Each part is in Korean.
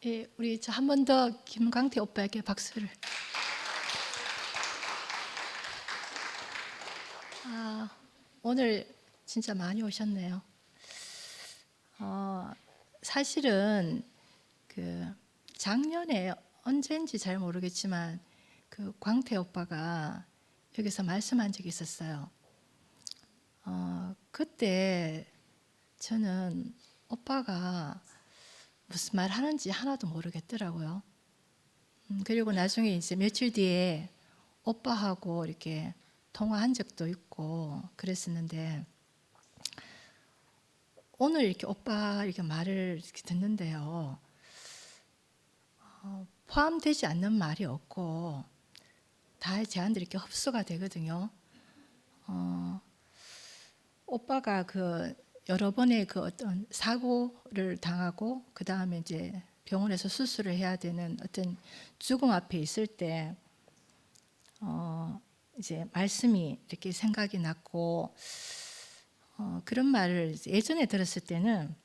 예, 우리 저 한 번 더 김광태 오빠에게 박수를. 오늘 진짜 많이 오셨네요. 사실은 그 작년에 언제인지 잘 모르겠지만 그 광태 오빠가 여기서 말씀한 적이 있었어요. 그때 저는 오빠가 무슨 말 하는지 하나도 모르겠더라고요. 그리고 나중에 이제 며칠 뒤에 오빠하고 이렇게 통화한 적도 있고 그랬었는데, 오늘 이렇게 오빠 이렇게 말을 이렇게 듣는데요, 포함되지 않는 말이 없고 다 제 안에 이렇게 흡수가 되거든요. 오빠가 그 여러 번의 그 어떤 사고를 당하고 그 다음에 이제 병원에서 수술을 해야 되는 어떤 죽음 앞에 있을 때 이제 말씀이 이렇게 생각이 났고, 그런 말을 예전에 들었을 때는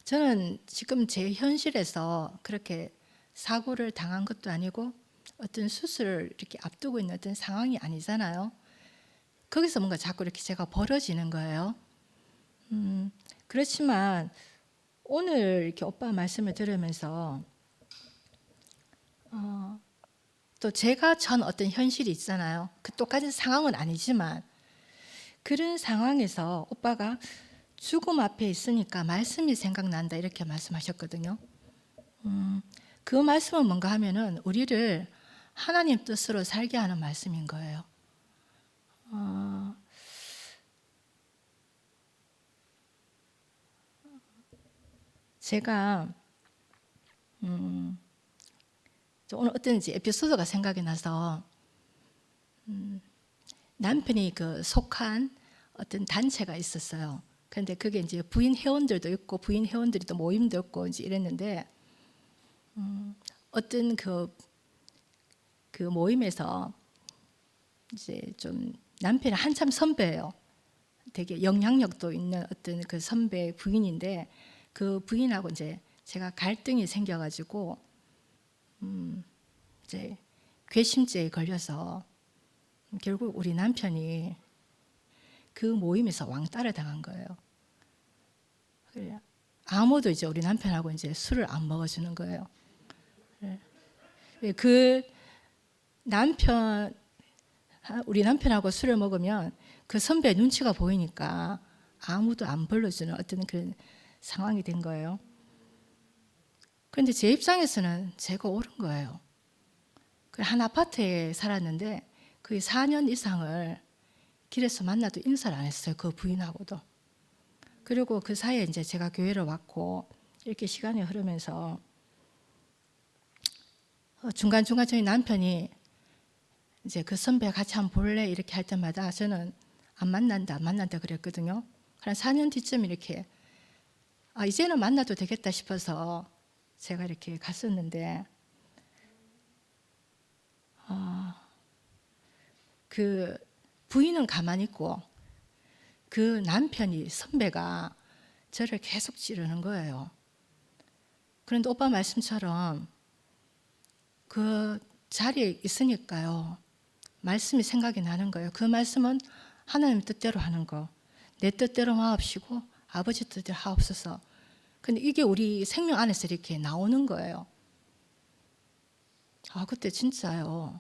저는 지금 제 현실에서 그렇게 사고를 당한 것도 아니고 어떤 수술을 이렇게 앞두고 있는 어떤 상황이 아니잖아요. 거기서 뭔가 자꾸 이렇게 제가 벌어지는 거예요. 그렇지만 오늘 이렇게 오빠 말씀을 들으면서 또 제가 전 어떤 현실이 있잖아요. 그 똑같은 상황은 아니지만 그런 상황에서 오빠가 죽음 앞에 있으니까 말씀이 생각난다 이렇게 말씀하셨거든요. 그 말씀은 뭔가 하면은 우리를 하나님 뜻으로 살게 하는 말씀인 거예요. 제가 오늘 어떤 에피소드가 생각이 나서, 남편이 그 속한 어떤 단체가 있었어요. 그런데 그게 이제 부인 회원들도 있고 부인 회원들이 또 모임도 있고 이제 이랬는데, 어떤 그 모임에서 이제 좀 남편이 한참 선배예요. 되게 영향력도 있는 어떤 그 선배 부인인데, 그 부인하고 이제 제가 갈등이 생겨가지고 이제 괘씸죄에 걸려서 결국 우리 남편이 그 모임에서 왕따를 당한 거예요. 그래, 아무도 이제 우리 남편하고 이제 술을 안 먹어주는 거예요. 그 남편, 우리 남편하고 술을 먹으면 그 선배 눈치가 보이니까 아무도 안 불러주는 어떤 그런 상황이 된 거예요. 그런데 제 입장에서는 제가 옳은 거예요. 한 아파트에 살았는데 거의 4년 이상을 길에서 만나도 인사를 안 했어요. 그 부인하고도. 그리고 그 사이에 이제 제가 교회를 왔고 이렇게 시간이 흐르면서 중간중간 저희 남편이 이제 그 선배 같이 한번 볼래 이렇게 할 때마다 저는 안 만난다 그랬거든요. 한 4년 뒤쯤 이렇게 이제는 만나도 되겠다 싶어서 제가 이렇게 갔었는데, 그 부인은 가만히 있고 그 남편이, 선배가 저를 계속 찌르는 거예요. 그런데 오빠 말씀처럼 그 자리에 있으니까요, 말씀이 생각이 나는 거예요. 그 말씀은 하나님 뜻대로 하는 거, 내 뜻대로 하옵시고 아버지 뜻대로 하옵소서. 근데 이게 우리 생명 안에서 이렇게 나오는 거예요. 그때 진짜요,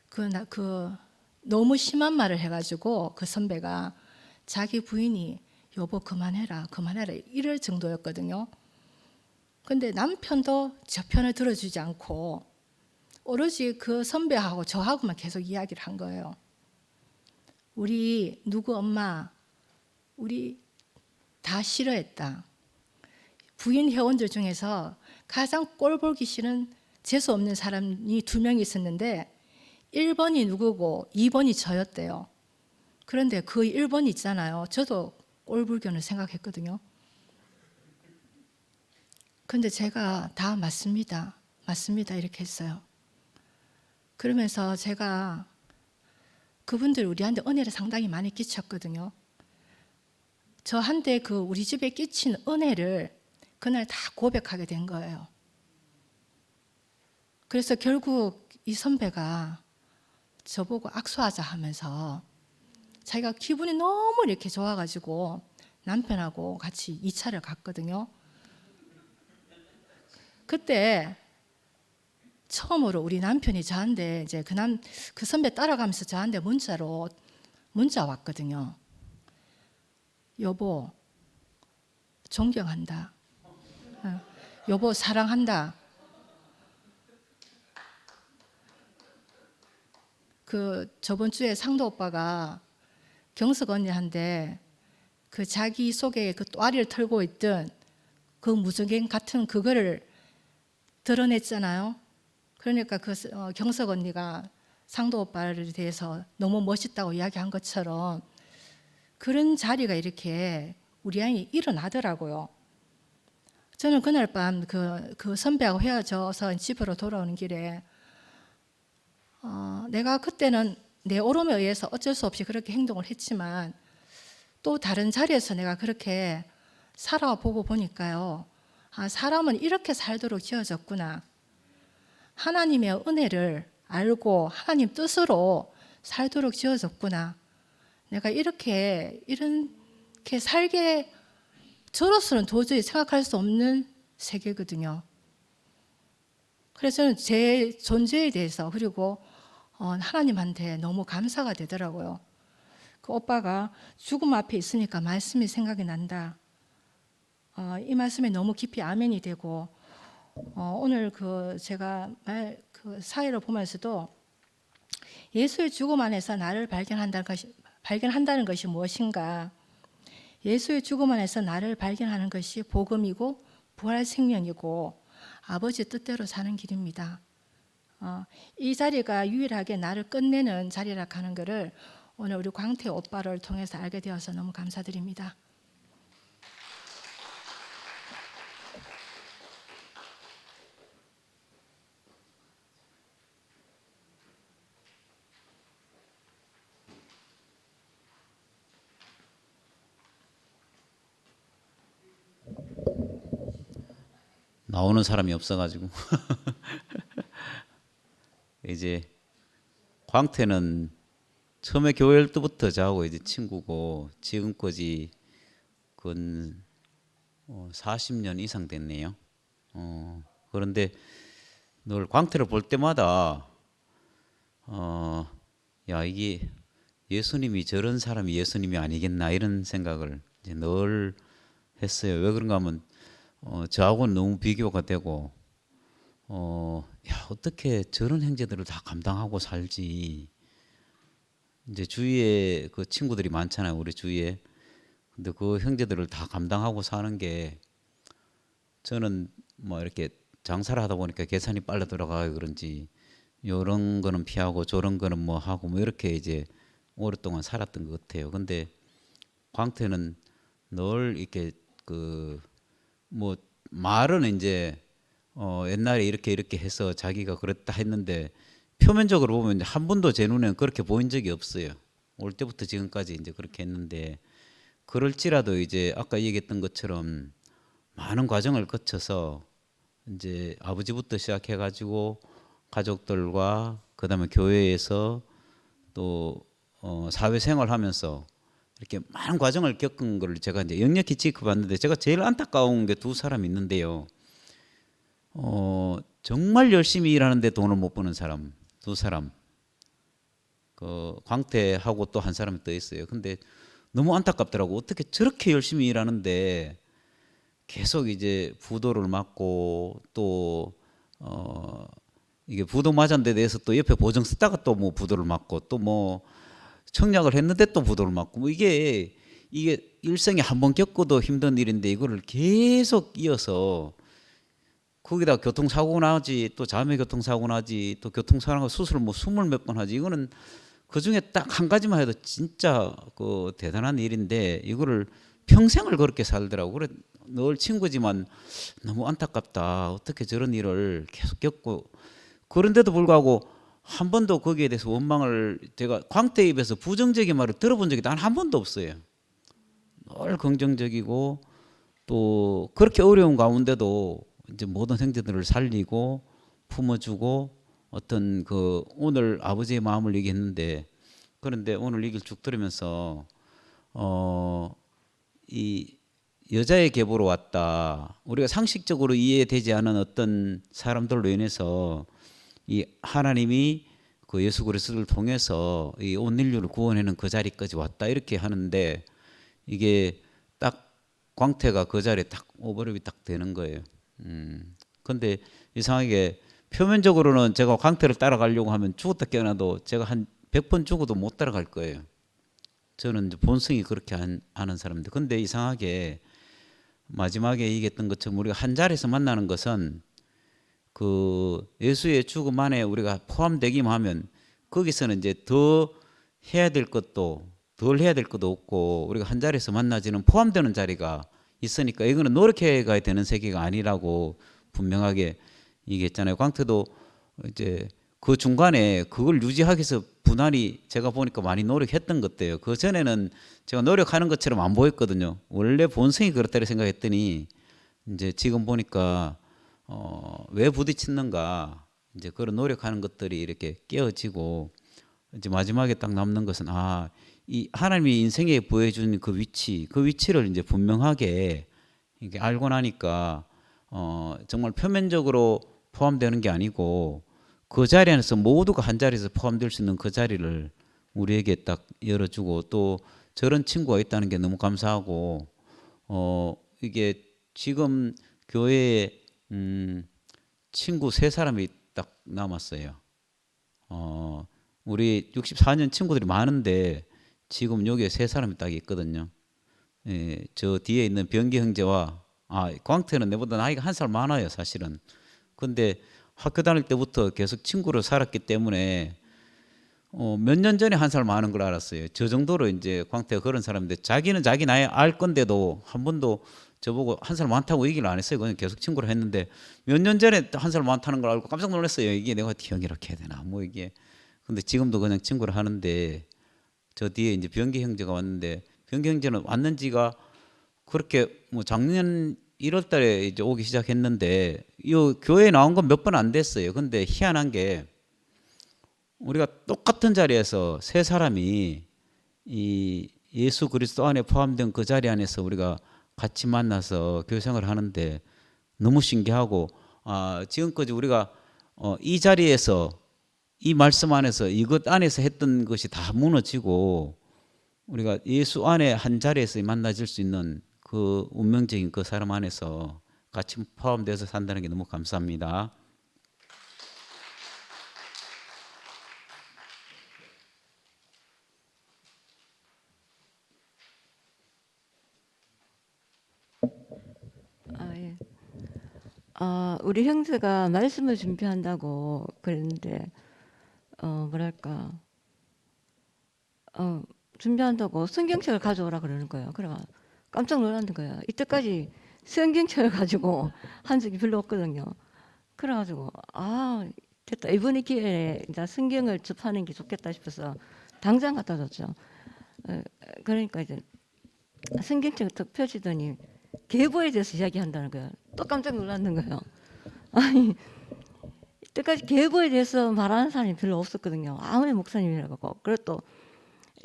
그 너무 심한 말을 해가지고 그 선배가 자기 부인이 여보 그만해라 이럴 정도였거든요. 근데 남편도 저 편을 들어주지 않고 오로지 그 선배하고 저하고만 계속 이야기를 한 거예요. 우리 누구 엄마 우리 다 싫어했다. 부인 회원들 중에서 가장 꼴 보기 싫은 재수 없는 사람이 2명이 있었는데 1번이 누구고 2번이 저였대요. 그런데 그 1번이 있잖아요. 저도 꼴불견을 생각했거든요. 근데 제가 다 맞습니다 이렇게 했어요. 그러면서 제가 그분들 우리한테 은혜를 상당히 많이 끼쳤거든요. 저한테 그 우리 집에 끼친 은혜를 그날 다 고백하게 된 거예요. 그래서 결국 이 선배가 저보고 악수하자 하면서 자기가 기분이 너무 이렇게 좋아가지고 남편하고 같이 2차를 갔거든요. 그때 처음으로 우리 남편이 저한테 이제 그 선배 따라가면서 저한테 문자 왔거든요. 여보, 존경한다. 여보, 사랑한다. 저번 주에 상도 오빠가 경석 언니한테 그 자기 속에 그 또아리를 털고 있던 그 무적행 같은 그거를 드러냈잖아요. 그러니까 경석 언니가 상도 오빠에 대해서 너무 멋있다고 이야기한 것처럼 그런 자리가 이렇게 우리 아이 일어나더라고요. 저는 그날 밤 그 선배하고 헤어져서 집으로 돌아오는 길에 내가 그때는 내 오름에 의해서 어쩔 수 없이 그렇게 행동을 했지만 또 다른 자리에서 내가 그렇게 살아보고 보니까요. 사람은 이렇게 살도록 지어졌구나. 하나님의 은혜를 알고 하나님 뜻으로 살도록 지어졌구나. 내가 이렇게 살게 저로서는 도저히 생각할 수 없는 세계거든요. 그래서 저는 제 존재에 대해서 그리고 하나님한테 너무 감사가 되더라고요. 그 오빠가 죽음 앞에 있으니까 말씀이 생각이 난다. 이 말씀에 너무 깊이 아멘이 되고 오늘 제가 그 사회를 보면서도 예수의 죽음 안에서 나를 발견한다는 것이 무엇인가? 예수의 죽음 안에서 나를 발견하는 것이 복음이고 부활 생명이고 아버지 뜻대로 사는 길입니다. 이 자리가 유일하게 나를 끝내는 자리라 하는 것을 오늘 우리 광태 오빠를 통해서 알게 되어서 너무 감사드립니다. 나오는 사람이 없어가지고 이제 광태는 처음에 교회 때부터 저하고 이제 친구고 지금까지 근 40년 이상 됐네요. 그런데 늘 광태를 볼 때마다 야 이게 예수님이 저런 사람이 예수님이 아니겠나 이런 생각을 이제 늘 했어요. 왜 그런가 하면 저하고는 너무 비교가 되고 야 어떻게 저런 행제들을 다 감당하고 살지. 이제 주위에 그 친구들이 많잖아요, 우리 주위에. 근데 그 형제들을 다 감당하고 사는 게 저는 뭐 이렇게 장사를 하다 보니까 계산이 빨리 들어가요 그런지 요런 거는 피하고 저런 거는 뭐 하고 뭐 이렇게 이제 오랫동안 살았던 것 같아요. 근데 광태는 늘 이렇게 뭐 말은 이제 옛날에 이렇게 해서 자기가 그랬다 했는데 표면적으로 보면 한 번도 제 눈에는 그렇게 보인 적이 없어요. 올 때부터 지금까지 이제 그렇게 했는데 그럴지라도 이제 아까 얘기했던 것처럼 많은 과정을 거쳐서 이제 아버지부터 시작해가지고 가족들과 그다음에 교회에서 또 사회생활하면서 이렇게 많은 과정을 겪은 걸 제가 이제 역력히 지켜봤는데 제가 제일 안타까운 게 두 사람이 있는데요. 정말 열심히 일하는데 돈을 못 버는 사람 두 사람. 광태하고 또 한 사람이 더 있어요. 근데 너무 안타깝더라고. 어떻게 저렇게 열심히 일하는데 계속 이제 부도를 맞고 또 이게 부도 맞은 데 대해서 또 옆에 보증 쓰다가 또 뭐 부도를 맞고 또 뭐 청약을 했는데 또 부도를 맞고 뭐 이게 일생에 한 번 겪어도 힘든 일인데 이거를 계속 이어서 거기다 교통사고 나지 또 자매 교통사고 나지 또 교통사고 수술 뭐 20몇 번 하지. 이거는 그중에 딱 한 가지만 해도 진짜 그 대단한 일인데 이거를 평생을 그렇게 살더라고. 그래 늘 친구지만 너무 안타깝다. 어떻게 저런 일을 계속 겪고 그런데도 불구하고 한 번도 거기에 대해서 원망을 제가 광태 입에서 부정적인 말을 들어본 적이 단 한 번도 없어요. 늘 긍정적이고 또 그렇게 어려운 가운데도 이제 모든 형제들을 살리고 품어주고 어떤 그 오늘 아버지의 마음을 얘기했는데 그런데 오늘 얘기를 쭉 들으면서 이 여자의 계보로 왔다. 우리가 상식적으로 이해되지 않은 어떤 사람들로 인해서 이 하나님이 그 예수 그리스도를 통해서 이 온 인류를 구원하는 그 자리까지 왔다 이렇게 하는데 이게 딱 광태가 그 자리에 딱 오버랩이 딱 되는 거예요. 근데 이상하게 표면적으로는 제가 광태를 따라가려고 하면 죽었다 깨어나도 제가 한 100번 죽어도 못 따라갈 거예요. 저는 이제 본성이 그렇게 하는 사람인데 근데 이상하게 마지막에 얘기했던 것처럼 우리가 한 자리에서 만나는 것은 그 예수의 죽음 안에 우리가 포함되기만 하면 거기서는 이제 더 해야 될 것도 덜 해야 될 것도 없고 우리가 한 자리에서 만나지는 포함되는 자리가 있으니까 이거는 노력해 가야 되는 세계가 아니라고 분명하게 얘기했잖아요. 광태도 이제 그 중간에 그걸 유지하기 위해서 분할이 제가 보니까 많이 노력했던 것 같아요. 그 전에는 제가 노력하는 것처럼 안 보였거든요. 원래 본성이 그렇다고 생각했더니 이제 지금 보니까 왜 부딪히는가 이제 그런 노력하는 것들이 이렇게 깨어지고 이제 마지막에 딱 남는 것은 이 하나님이 인생에 보여준 그 위치를 이제 분명하게 이렇게 알고 나니까 정말 표면적으로 포함되는 게 아니고 그 자리 안에서 모두가 한 자리에서 포함될 수 있는 그 자리를 우리에게 딱 열어주고 또 저런 친구가 있다는 게 너무 감사하고 이게 지금 교회에 친구 3사람이 딱 남았어요. 우리 64년 친구들이 많은데 지금 여기에 3사람이 딱 있거든요. 예, 저 뒤에 있는 병기 형제와 광태는 내보다 나이가 1살 많아요, 사실은. 근데 학교 다닐 때부터 계속 친구로 살았기 때문에 몇 년 전에 1살 많은 걸 알았어요. 저 정도로 이제 광태가 그런 사람인데 자기는 자기 나이 알 건데도 한 번도 저보고 1살 많다고 얘기를 안 했어요. 그냥 계속 친구로 했는데 몇 년 전에 1살 많다는 걸 알고 깜짝 놀랐어요. 이게 내가 형이라고 해야 되나 뭐 이게. 근데 지금도 그냥 친구를 하는데 저 뒤에 이제 병기 형제가 왔는데 병기 형제는 왔는지가 그렇게 뭐 작년 1월 달에 이제 오기 시작했는데 이 교회에 나온 건 몇 번 안 됐어요. 근데 희한한 게 우리가 똑같은 자리에서 3사람이 이 예수 그리스도 안에 포함된 그 자리 안에서 우리가 같이 만나서 교회 생활을 하는데 너무 신기하고 지금까지 우리가 이 자리에서 이 말씀 안에서 이것 안에서 했던 것이 다 무너지고 우리가 예수 안에 한 자리에서 만나질 수 있는 그 운명적인 그 사람 안에서 같이 포함돼서 산다는 게 너무 감사합니다. 예. 우리 형제가 말씀을 준비한다고 그랬는데 뭐랄까 준비한다고 성경책을 가져오라 그러는 거예요. 그래 깜짝 놀랐는 거예요. 이때까지 성경책을 가지고 한 적이 별로 없거든요. 그래가지고 됐다 이번 기회에 이제 성경을 접하는 게 좋겠다 싶어서 당장 갖다 줬죠. 그러니까 이제 성경책을 딱 펴지더니 계보에 대해서 이야기한다는 거예요. 또 깜짝 놀랐는 거예요. 아니 이때까지 계보에 대해서 말하는 사람이 별로 없었거든요. 아무리 목사님이라고. 그리고 또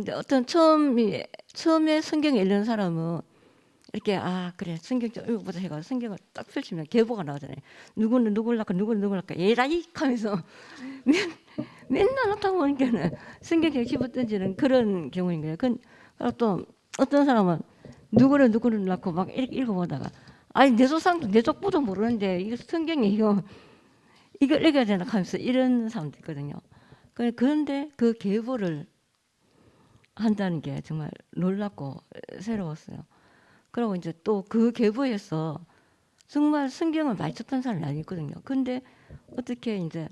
이제 어떤 처음에 성경에 읽는 사람은 이렇게 그래 성경 좀 읽어보자 해가 성경을 딱 펼치면 계보가 나오잖아요. 누구는 누굴 낳고 누구는 누굴 낳고 에라이 하면서 맨날 나타나 보니까는 성경에 집어 던지는 그런 경우인 거예요. 그리고 또 어떤 사람은 누구를 낳고 막 읽어보다가 내 조상도 내 족보도 모르는데 이거 성경에 이걸 읽어야 되나 하면서 이런 사람도 있거든요. 그런데 그 계보를 한다는 게 정말 놀랍고 새로웠어요. 그리고 이제 또 그 계보에서 정말 성경을 많이 접한 사람이 아니거든요. 근데 어떻게 이제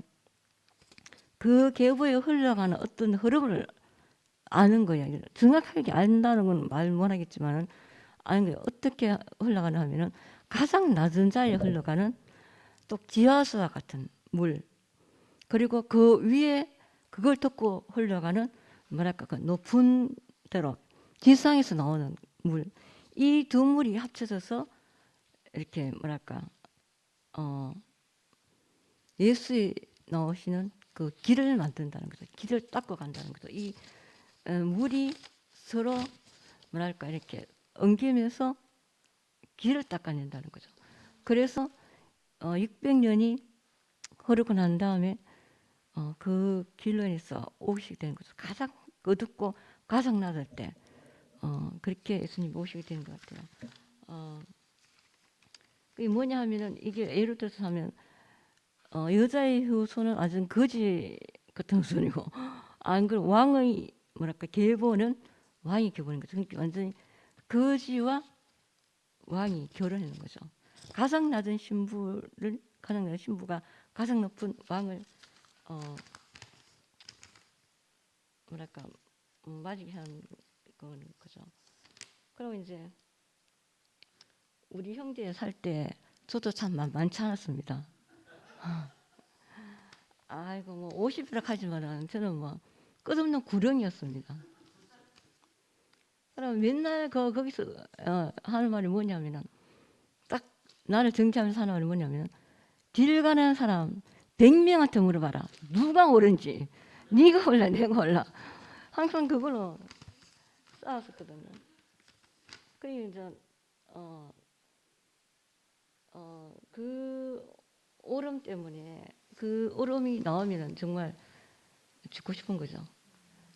그 계보에 흘러가는 어떤 흐름을 아는 거예요. 정확하게 안다는 건 말 못하겠지만은 아는 거예요. 어떻게 흘러가나 하면은 가장 낮은 자리에 흘러가는 또 기하수와 같은 물, 그리고 그 위에 그걸 덮고 흘러가는 뭐랄까 그 높은 대로 지상에서 나오는 물, 이 두 물이 합쳐져서 이렇게 뭐랄까 예수에 나오시는 그 길을 만든다는 거죠. 길을 닦고 간다는 거죠. 이 물이 서로 뭐랄까 이렇게 엉기면서 길을 닦아낸다는 거죠. 그래서 600년이 흐르고 난 다음에 그 길로에서 오시게 되는 거죠. 가장 어둡고 가장 낮을 때 그렇게 예수님이 오시게 되는 것 같아요. 그게 뭐냐 하면은 이게 예를 들어서 하면 여자의 후손은 아주 거지 같은 후손이고 안 그럼 왕의 뭐랄까 계보는 왕이 계보는 거죠. 그러니까 완전히 거지와 왕이 결혼하는 거죠. 가장 낮은 신부가 가장 높은 왕을 뭐랄까 맞이게 하는 거죠. 그럼 이제 우리 형제 살 때 저도 참 많지 않았습니다. 아이고 뭐 50이라 하지만은 저는 뭐 끝없는 구렁이었습니다. 그럼 맨날 거기서 하는 말이 뭐냐면은 딱 나를 정치하면서 하는 말이 뭐냐면 길 가는 사람 100명한테 물어봐라. 누가 옳은지. 네가 올라 내가 올라. 항상 그걸로 싸웠었거든요. 그리고 이제 그 오름 때문에 그 오름이 나오면은 정말 죽고 싶은 거죠.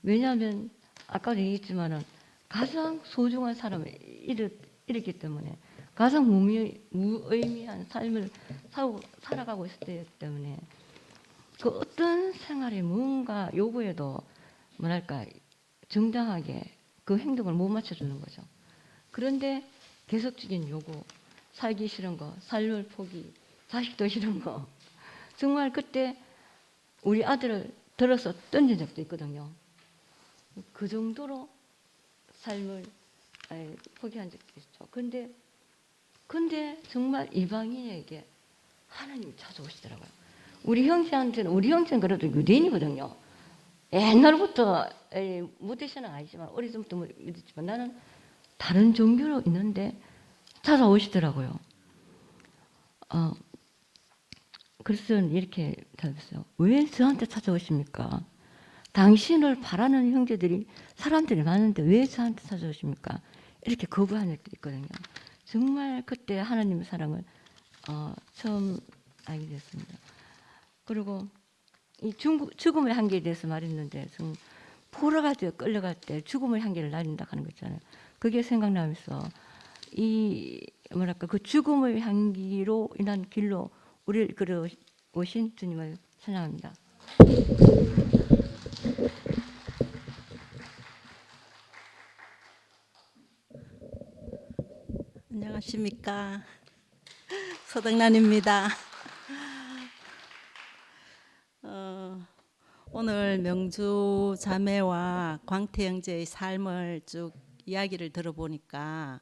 왜냐하면 아까도 얘기했지만은 가장 소중한 사람을 잃었기 때문에 가장 무의미한 삶을 살아가고 있었기 때문에 그 어떤 생활에 뭔가 요구에도 뭐랄까 정당하게 그 행동을 못 맞춰주는 거죠. 그런데 계속적인 요구, 살기 싫은 거, 삶을 포기, 자식도 싫은 거 정말 그때 우리 아들을 들어서 던진 적도 있거든요. 그 정도로 삶을 포기한 적도 있죠. 근데 정말 이방인에게 하나님이 찾아오시더라고요. 우리 형제는 그래도 유대인이거든요. 옛날부터 무대신은 아니지만 오래전부터 믿었지만 나는 다른 종교로 있는데 찾아오시더라고요. 그래서 저는 이렇게 답했어요. 왜 저한테 찾아오십니까? 당신을 바라는 형제들이 사람들이 많은데 왜 저한테 찾아오십니까? 이렇게 거부한 적도 있거든요. 정말 그때 하나님의 사랑을 처음 알게 됐습니다. 그리고 이 죽음의 한계에 대해서 말했는데 보러 가지고 끌려갈 때 죽음의 한계를 날린다 하는 거 있잖아요. 그게 생각나면서 이 뭐랄까 그 죽음의 향기로 인한 길로 우리를 이끌어 오신 주님을 찬양합니다. 안녕하십니까. 서덕란입니다. 오늘 명주 자매와 광태 형제의 삶을 쭉 이야기를 들어보니까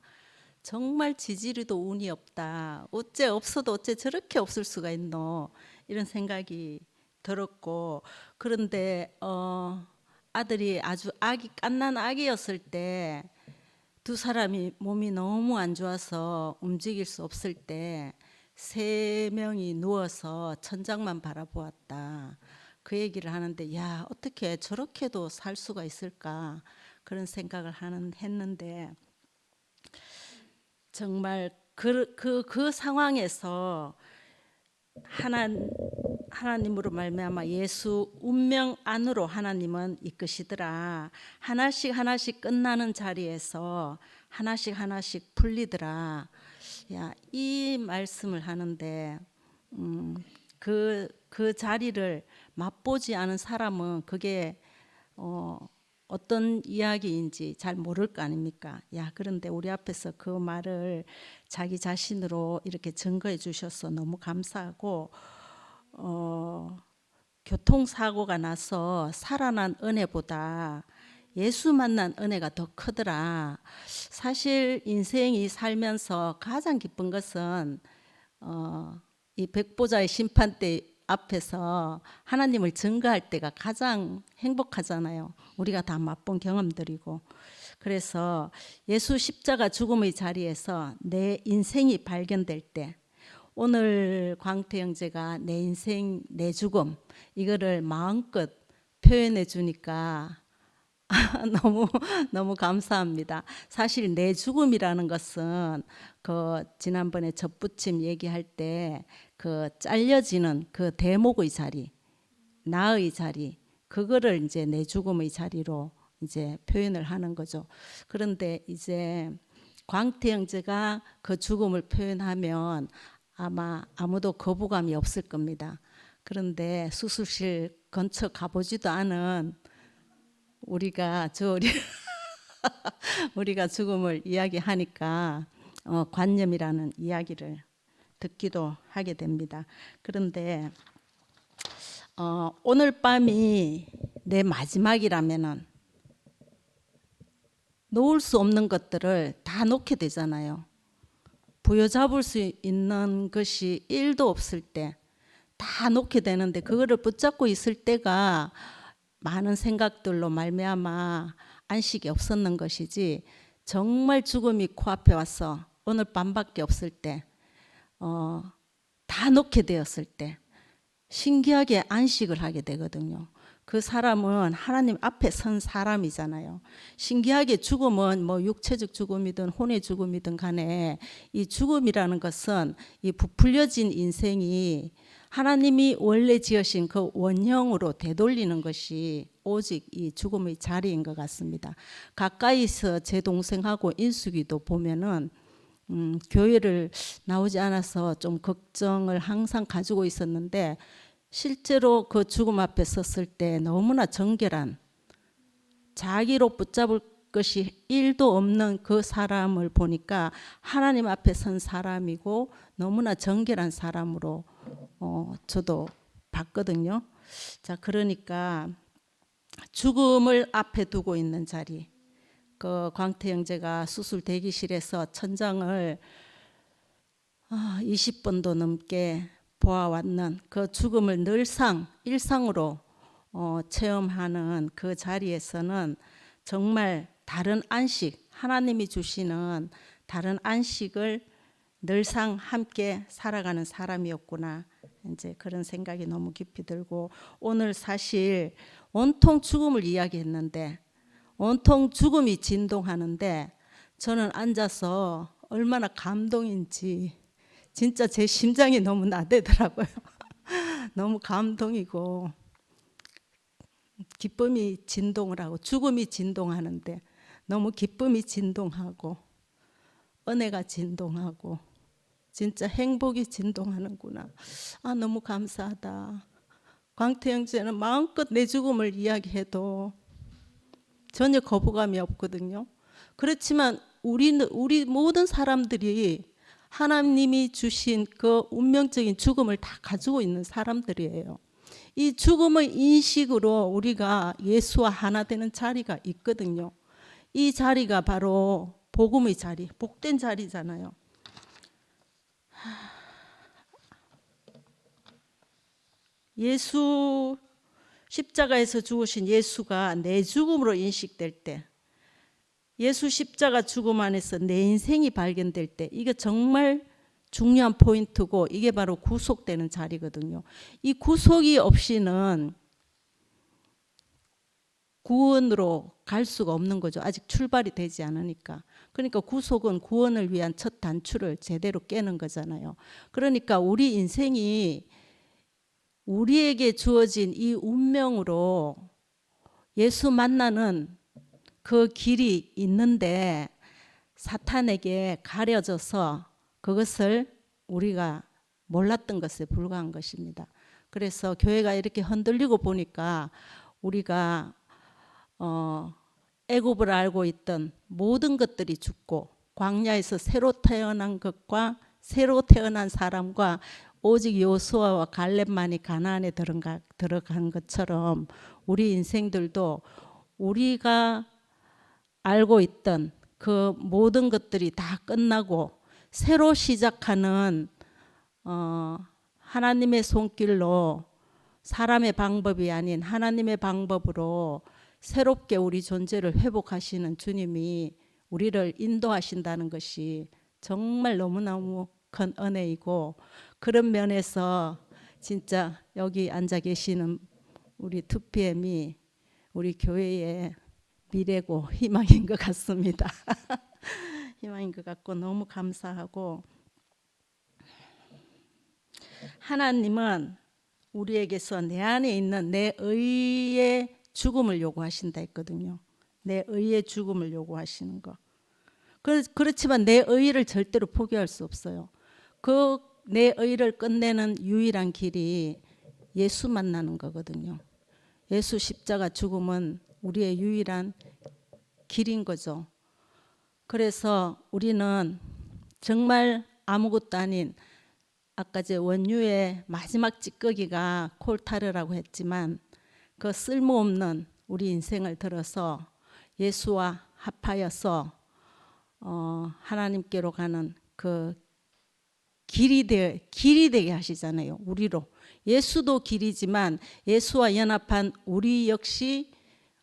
정말 지지리도 운이 없다. 어째 없어도 어째 저렇게 없을 수가 있노. 이런 생각이 들었고, 그런데 아들이 아주 갓난 아기였을 때 두 사람이 몸이 너무 안 좋아서 움직일 수 없을 때 3명이 누워서 천장만 바라보았다. 그 얘기를 하는데 야 어떻게 저렇게도 살 수가 있을까 그런 생각을 했는데 정말 그 상황에서 하나님으로 말미암아 예수 운명 안으로 하나님은 이끄시더라. 하나씩 끝나는 자리에서 하나씩 풀리더라. 야, 이 말씀을 하는데 그 자리를 맛보지 않은 사람은 그게 어떤 이야기인지 잘 모를 거 아닙니까? 야, 그런데 우리 앞에서 그 말을 자기 자신으로 이렇게 증거해 주셔서 너무 감사하고 교통사고가 나서 살아난 은혜보다 예수 만난 은혜가 더 크더라. 사실 인생이 살면서 가장 기쁜 것은 이 백보자의 심판대 앞에서 하나님을 증거할 때가 가장 행복하잖아요. 우리가 다 맛본 경험들이고. 그래서 예수 십자가 죽음의 자리에서 내 인생이 발견될 때 오늘 광태 형제가 내 인생, 내 죽음 이거를 마음껏 표현해 주니까 너무 감사합니다. 사실 내 죽음이라는 것은 그 지난번에 접붙임 얘기할 때 그 잘려지는 그 대목의 자리, 나의 자리, 그거를 이제 내 죽음의 자리로 이제 표현을 하는 거죠. 그런데 이제 광태 형제가 그 죽음을 표현하면 아마 아무도 거부감이 없을 겁니다. 그런데 수술실 근처 가보지도 않은 우리가 우리가 죽음을 이야기하니까 관념이라는 이야기를 듣기도 하게 됩니다. 그런데 오늘 밤이 내 마지막이라면은 놓을 수 없는 것들을 다 놓게 되잖아요. 부여잡을 수 있는 것이 1도 없을 때 다 놓게 되는데 그거를 붙잡고 있을 때가 많은 생각들로 말미암아 안식이 없었는 것이지, 정말 죽음이 코앞에 와서 오늘 밤밖에 없을 때 다 놓게 되었을 때 신기하게 안식을 하게 되거든요. 그 사람은 하나님 앞에 선 사람이잖아요. 신기하게 죽음은 뭐 육체적 죽음이든 혼의 죽음이든 간에 이 죽음이라는 것은 이 부풀려진 인생이 하나님이 원래 지으신 그 원형으로 되돌리는 것이 오직 이 죽음의 자리인 것 같습니다. 가까이서 제 동생하고 인숙이도 보면은 교회를 나오지 않아서 좀 걱정을 항상 가지고 있었는데 실제로 그 죽음 앞에 섰을 때 너무나 정결한, 자기로 붙잡을 것이 1도 없는 그 사람을 보니까 하나님 앞에 선 사람이고 너무나 정결한 사람으로 저도 봤거든요. 자, 그러니까 죽음을 앞에 두고 있는 자리, 그 광태 형제가 수술 대기실에서 천장을 20번도 넘게 보아왔는 그 죽음을 늘상 일상으로 체험하는 그 자리에서는 정말 다른 안식, 하나님이 주시는 다른 안식을 늘상 함께 살아가는 사람이었구나, 이제 그런 생각이 너무 깊이 들고, 오늘 사실 온통 죽음을 이야기했는데 온통 죽음이 진동하는데 저는 앉아서 얼마나 감동인지 진짜 제 심장이 너무 나대더라고요. 너무 감동이고 기쁨이 진동을 하고, 죽음이 진동하는데 너무 기쁨이 진동하고 은혜가 진동하고 진짜 행복이 진동하는구나. 너무 감사하다. 광태 형제는 마음껏 내 죽음을 이야기해도 전혀 거부감이 없거든요. 그렇지만 우리 모든 사람들이 하나님이 주신 그 운명적인 죽음을 다 가지고 있는 사람들이에요. 이 죽음의 인식으로 우리가 예수와 하나 되는 자리가 있거든요. 이 자리가 바로 복음의 자리, 복된 자리잖아요. 예수 십자가에서 죽으신 예수가 내 죽음으로 인식될 때, 예수 십자가 죽음 안에서 내 인생이 발견될 때, 이게 정말 중요한 포인트고 이게 바로 구속되는 자리거든요. 이 구속이 없이는 구원으로 갈 수가 없는 거죠. 아직 출발이 되지 않으니까. 그러니까 구속은 구원을 위한 첫 단추를 제대로 깨는 거잖아요. 그러니까 우리 인생이 우리에게 주어진 이 운명으로 예수 만나는 그 길이 있는데 사탄에게 가려져서 그것을 우리가 몰랐던 것에 불과한 것입니다. 그래서 교회가 이렇게 흔들리고 보니까 우리가 애굽을 알고 있던 모든 것들이 죽고 광야에서 새로 태어난 것과 새로 태어난 사람과 오직 여호수아와 갈렙만이 가나안에 들어간 것처럼 우리 인생들도 우리가 알고 있던 그 모든 것들이 다 끝나고 새로 시작하는 하나님의 손길로, 사람의 방법이 아닌 하나님의 방법으로 새롭게 우리 존재를 회복하시는 주님이 우리를 인도하신다는 것이 정말 너무너무 큰 은혜이고, 그런 면에서 진짜 여기 앉아 계시는 우리 2PM이 우리 교회의 미래고 희망인 것 같습니다. 희망인 것 같고 너무 감사하고, 하나님은 우리에게서 내 안에 있는 내 의의 죽음을 요구하신다 했거든요. 내 의의 죽음을 요구하시는 거. 그렇지만 내 의를 절대로 포기할 수 없어요. 그 내 의를 끝내는 유일한 길이 예수 만나는 거거든요. 예수 십자가 죽음은 우리의 유일한 길인 거죠. 그래서 우리는 정말 아무것도 아닌, 아까 제 원유의 마지막 찌꺼기가 콜타르라고 했지만, 그 쓸모없는 우리 인생을 들어서 예수와 합하여서 하나님께로 가는 그 길이 되게 하시잖아요. 우리로. 예수도 길이지만 예수와 연합한 우리 역시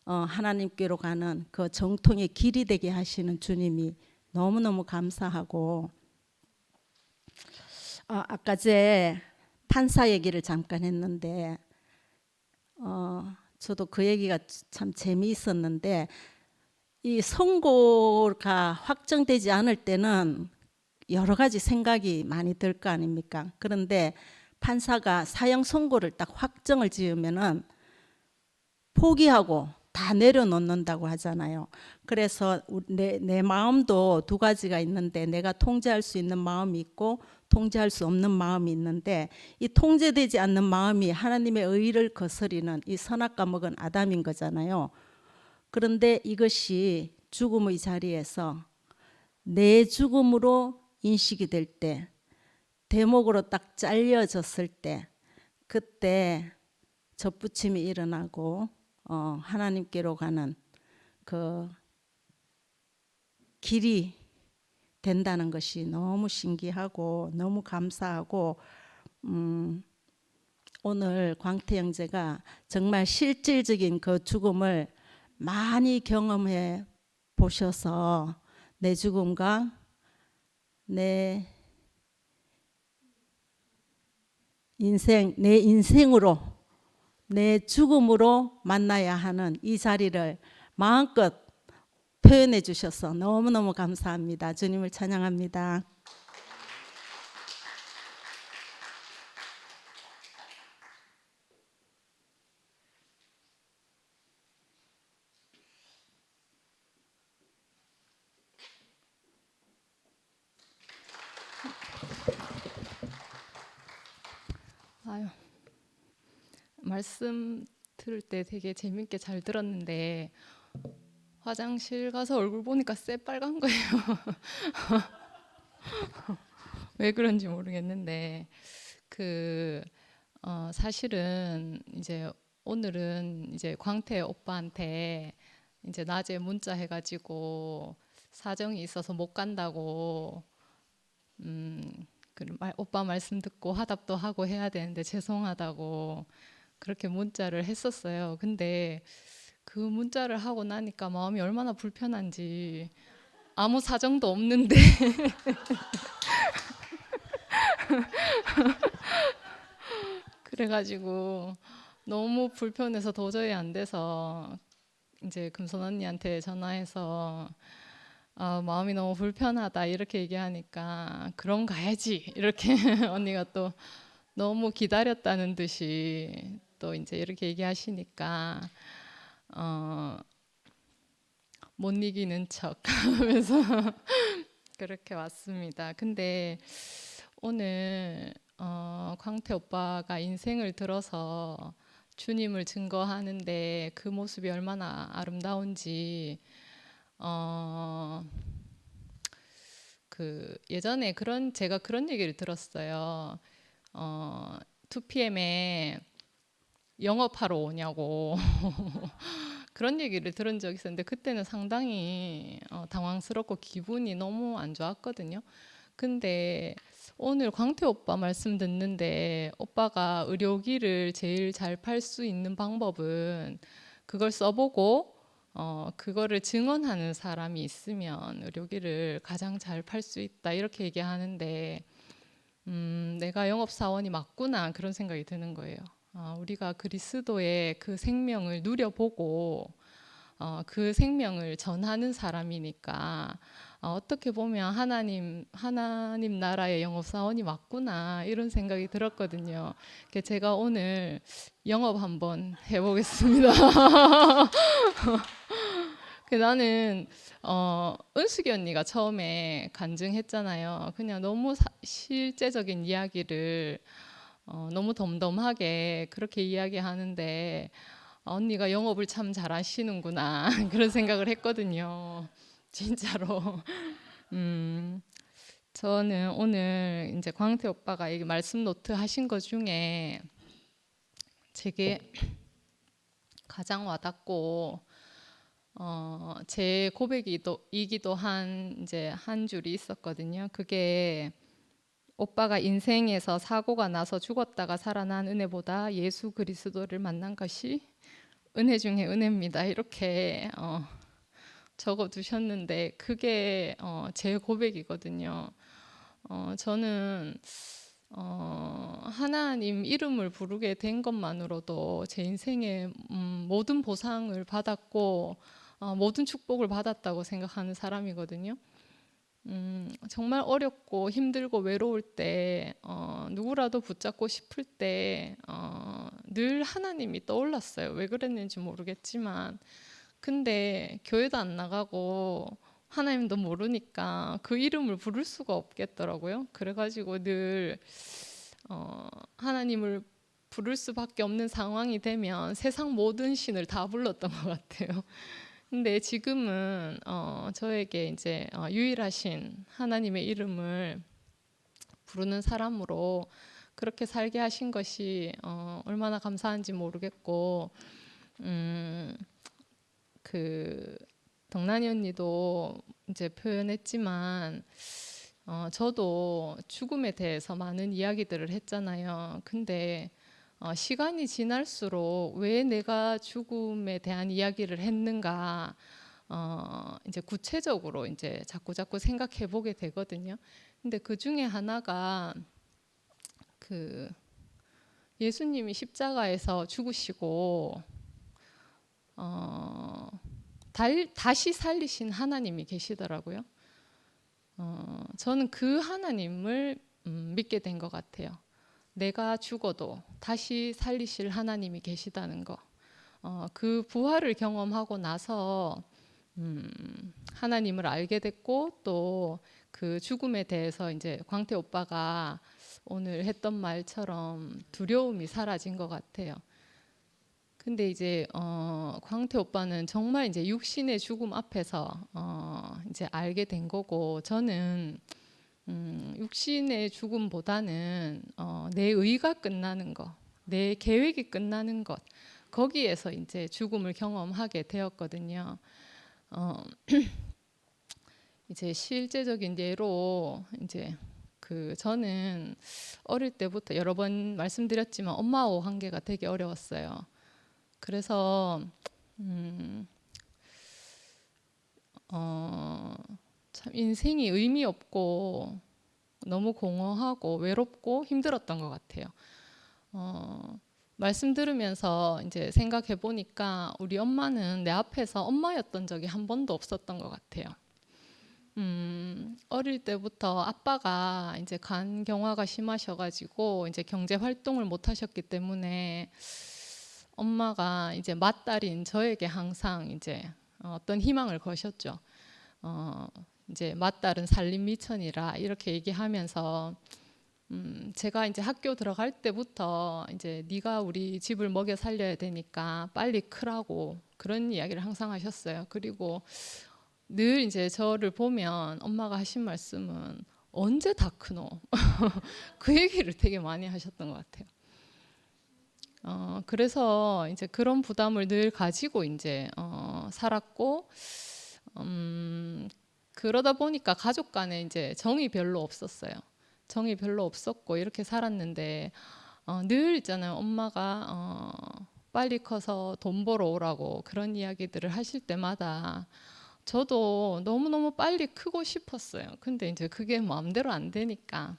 하나님께로 가는 그 정통의 길이 되게 하시는 주님이 너무너무 감사하고, 아까 제 판사 얘기를 잠깐 했는데 저도 그 얘기가 참 재미있었는데, 이 선고가 확정되지 않을 때는 여러 가지 생각이 많이 들 거 아닙니까? 그런데 판사가 사형 선고를 딱 확정을 지으면은 포기하고 다 내려놓는다고 하잖아요. 그래서 내 마음도 두 가지가 있는데, 내가 통제할 수 있는 마음이 있고 통제할 수 없는 마음이 있는데, 이 통제되지 않는 마음이 하나님의 의를 거스리는 이 선악과 먹은 아담인 거잖아요. 그런데 이것이 죽음의 자리에서 내 죽음으로 인식이 될 때, 대목으로 딱 잘려졌을 때, 그때 접붙임이 일어나고 하나님께로 가는 그 길이 된다는 것이 너무 신기하고 너무 감사하고, 오늘 광태 형제가 정말 실질적인 그 죽음을 많이 경험해 보셔서 내 죽음과 내 인생으로, 내 죽음으로 만나야 하는 이 자리를 마음껏 표현해 주셔서 너무너무 감사합니다. 주님을 찬양합니다. 아유, 말씀 들을 때 되게 재밌게 잘 들었는데 화장실 가서 얼굴 보니까 새빨간 거예요. 왜 그런지 모르겠는데 사실은 이제 오늘은 이제 광태 오빠한테 이제 낮에 문자 해가지고 사정이 있어서 못 간다고 오빠 말씀 듣고 화답도 하고 해야 되는데 죄송하다고 그렇게 문자를 했었어요. 근데 그 문자를 하고 나니까 마음이 얼마나 불편한지, 아무 사정도 없는데 그래가지고 너무 불편해서 도저히 안 돼서 이제 금손 언니한테 전화해서 마음이 너무 불편하다 이렇게 얘기하니까 그럼 가야지 이렇게 언니가 또 너무 기다렸다는 듯이 또 이제 이렇게 얘기하시니까 못 이기는 척 하면서 그렇게 왔습니다. 근데 오늘 광태 오빠가 인생을 들어서 주님을 증거하는데 그 모습이 얼마나 아름다운지 예전에 제가 그런 얘기를 들었어요. 2PM에 영업하러 오냐고 그런 얘기를 들은 적이 있었는데, 그때는 상당히 당황스럽고 기분이 너무 안 좋았거든요. 근데 오늘 광태 오빠 말씀 듣는데, 오빠가 의료기를 제일 잘 팔 수 있는 방법은 그걸 써보고 그거를 증언하는 사람이 있으면 의료기를 가장 잘 팔 수 있다 이렇게 얘기하는데 내가 영업사원이 맞구나 그런 생각이 드는 거예요. 우리가 그리스도의 그 생명을 누려보고 그 생명을 전하는 사람이니까 어떻게 보면 하나님 나라의 영업사원이 맞구나 이런 생각이 들었거든요. 그래서 제가 오늘 영업 한번 해보겠습니다. 나는 은숙이 언니가 처음에 간증했잖아요. 그냥 너무 실제적인 이야기를 너무 덤덤하게 그렇게 이야기하는데 언니가 영업을 참 잘하시는구나 그런 생각을 했거든요. 진짜로. 저는 오늘 이제 광태 오빠가 이 말씀 노트 하신 것 중에 제게 가장 와닿고 제 고백이기도 한 이제 한 줄이 있었거든요. 그게 오빠가 인생에서 사고가 나서 죽었다가 살아난 은혜보다 예수 그리스도를 만난 것이 은혜 중에 은혜입니다. 이렇게 적어 두셨는데 그게 제 고백이거든요. 저는 하나님 이름을 부르게 된 것만으로도 제 인생의 모든 보상을 받았고 모든 축복을 받았다고 생각하는 사람이거든요. 정말 어렵고 힘들고 외로울 때 누구라도 붙잡고 싶을 때 늘 하나님이 떠올랐어요. 왜 그랬는지 모르겠지만 근데 교회도 안 나가고 하나님도 모르니까 그 이름을 부를 수가 없겠더라고요. 그래가지고 늘 하나님을 부를 수밖에 없는 상황이 되면 세상 모든 신을 다 불렀던 것 같아요. 근데 지금은 저에게 이제 유일하신 하나님의 이름을 부르는 사람으로 그렇게 살게 하신 것이 얼마나 감사한지 모르겠고 그 덕란이 언니도 이제 표현했지만 저도 죽음에 대해서 많은 이야기들을 했잖아요. 근데 시간이 지날수록 왜 내가 죽음에 대한 이야기를 했는가 이제 구체적으로 이제 자꾸 생각해 보게 되거든요. 근데 그 중에 하나가 그 예수님이 십자가에서 죽으시고 다시 살리신 하나님이 계시더라고요. 저는 그 하나님을 믿게 된 것 같아요. 내가 죽어도 다시 살리실 하나님이 계시다는 거. 그 부활을 경험하고 나서 하나님을 알게 됐고 또 그 죽음에 대해서 이제 광태 오빠가 오늘 했던 말처럼 두려움이 사라진 것 같아요. 근데 이제 광태 오빠는 정말 이제 육신의 죽음 앞에서 이제 알게 된 거고 저는 육신의 죽음보다는 내 의가 끝나는 것, 내 계획이 끝나는 것 거기에서 이제 죽음을 경험하게 되었거든요. 이제 실제적인 예로 이제 저는 어릴 때부터 여러 번 말씀드렸지만 엄마와 관계가 되게 어려웠어요. 그래서 참 인생이 의미 없고 너무 공허하고 외롭고 힘들었던 것 같아요. 말씀 들으면서 이제 생각해 보니까 우리 엄마는 내 앞에서 엄마였던 적이 한 번도 없었던 것 같아요. 어릴 때부터 아빠가 이제 간경화가 심하셔가지고 이제 경제 활동을 못 하셨기 때문에 엄마가 이제 맏딸인 저에게 항상 이제 어떤 희망을 거셨죠. 이제 맏딸은 살림 미천이라 이렇게 얘기하면서 제가 이제 학교 들어갈 때부터 이제 네가 우리 집을 먹여 살려야 되니까 빨리 크라고 그런 이야기를 항상 하셨어요. 그리고 늘 이제 저를 보면 엄마가 하신 말씀은 언제 다 크노? 그 얘기를 되게 많이 하셨던 것 같아요. 그래서 이제 그런 부담을 늘 가지고 이제 살았고 그러다 보니까 가족 간에 이제 정이 별로 없었어요. 정이 별로 없었고 이렇게 살았는데 늘 있잖아요. 엄마가 빨리 커서 돈 벌어 오라고 그런 이야기들을 하실 때마다 저도 너무너무 빨리 크고 싶었어요. 근데 이제 그게 마음대로 안 되니까.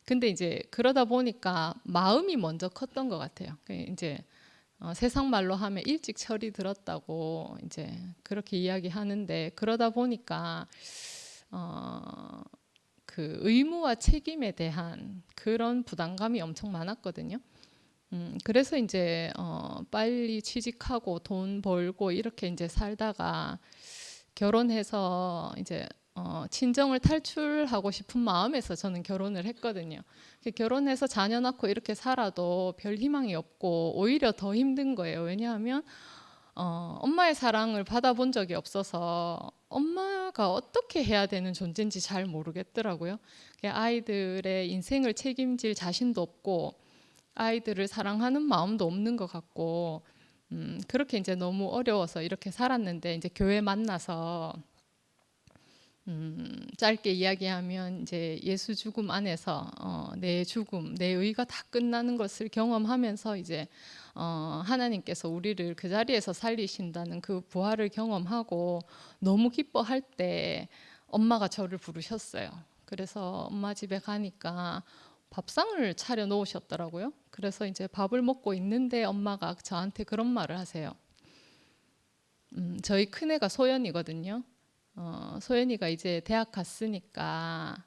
근데 이제 그러다 보니까 마음이 먼저 컸던 것 같아요. 이제 세상 말로 하면 일찍 철이 들었다고 이제 그렇게 이야기하는데, 그러다 보니까 그 의무와 책임에 대한 그런 부담감이 엄청 많았거든요. 그래서 이제 빨리 취직하고 돈 벌고 이렇게 이제 살다가 결혼해서 이제 친정을 탈출하고 싶은 마음에서 저는 결혼을 했거든요. 결혼해서 자녀 낳고 이렇게 살아도 별 희망이 없고 오히려 더 힘든 거예요. 왜냐하면 엄마의 사랑을 받아본 적이 없어서 엄마가 어떻게 해야 되는 존재인지 잘 모르겠더라고요. 아이들의 인생을 책임질 자신도 없고 아이들을 사랑하는 마음도 없는 것 같고, 그렇게 이제 너무 어려워서 이렇게 살았는데, 이제 교회 만나서 짧게 이야기하면 이제 예수 죽음 안에서 내 죽음, 내 의가 다 끝나는 것을 경험하면서 이제 하나님께서 우리를 그 자리에서 살리신다는 그 부활을 경험하고 너무 기뻐할 때 엄마가 저를 부르셨어요. 그래서 엄마 집에 가니까 밥상을 차려 놓으셨더라고요. 그래서 이제 밥을 먹고 있는데 엄마가 저한테 그런 말을 하세요. 저희 큰애가 소연이거든요. 소연이가 이제 대학 갔으니까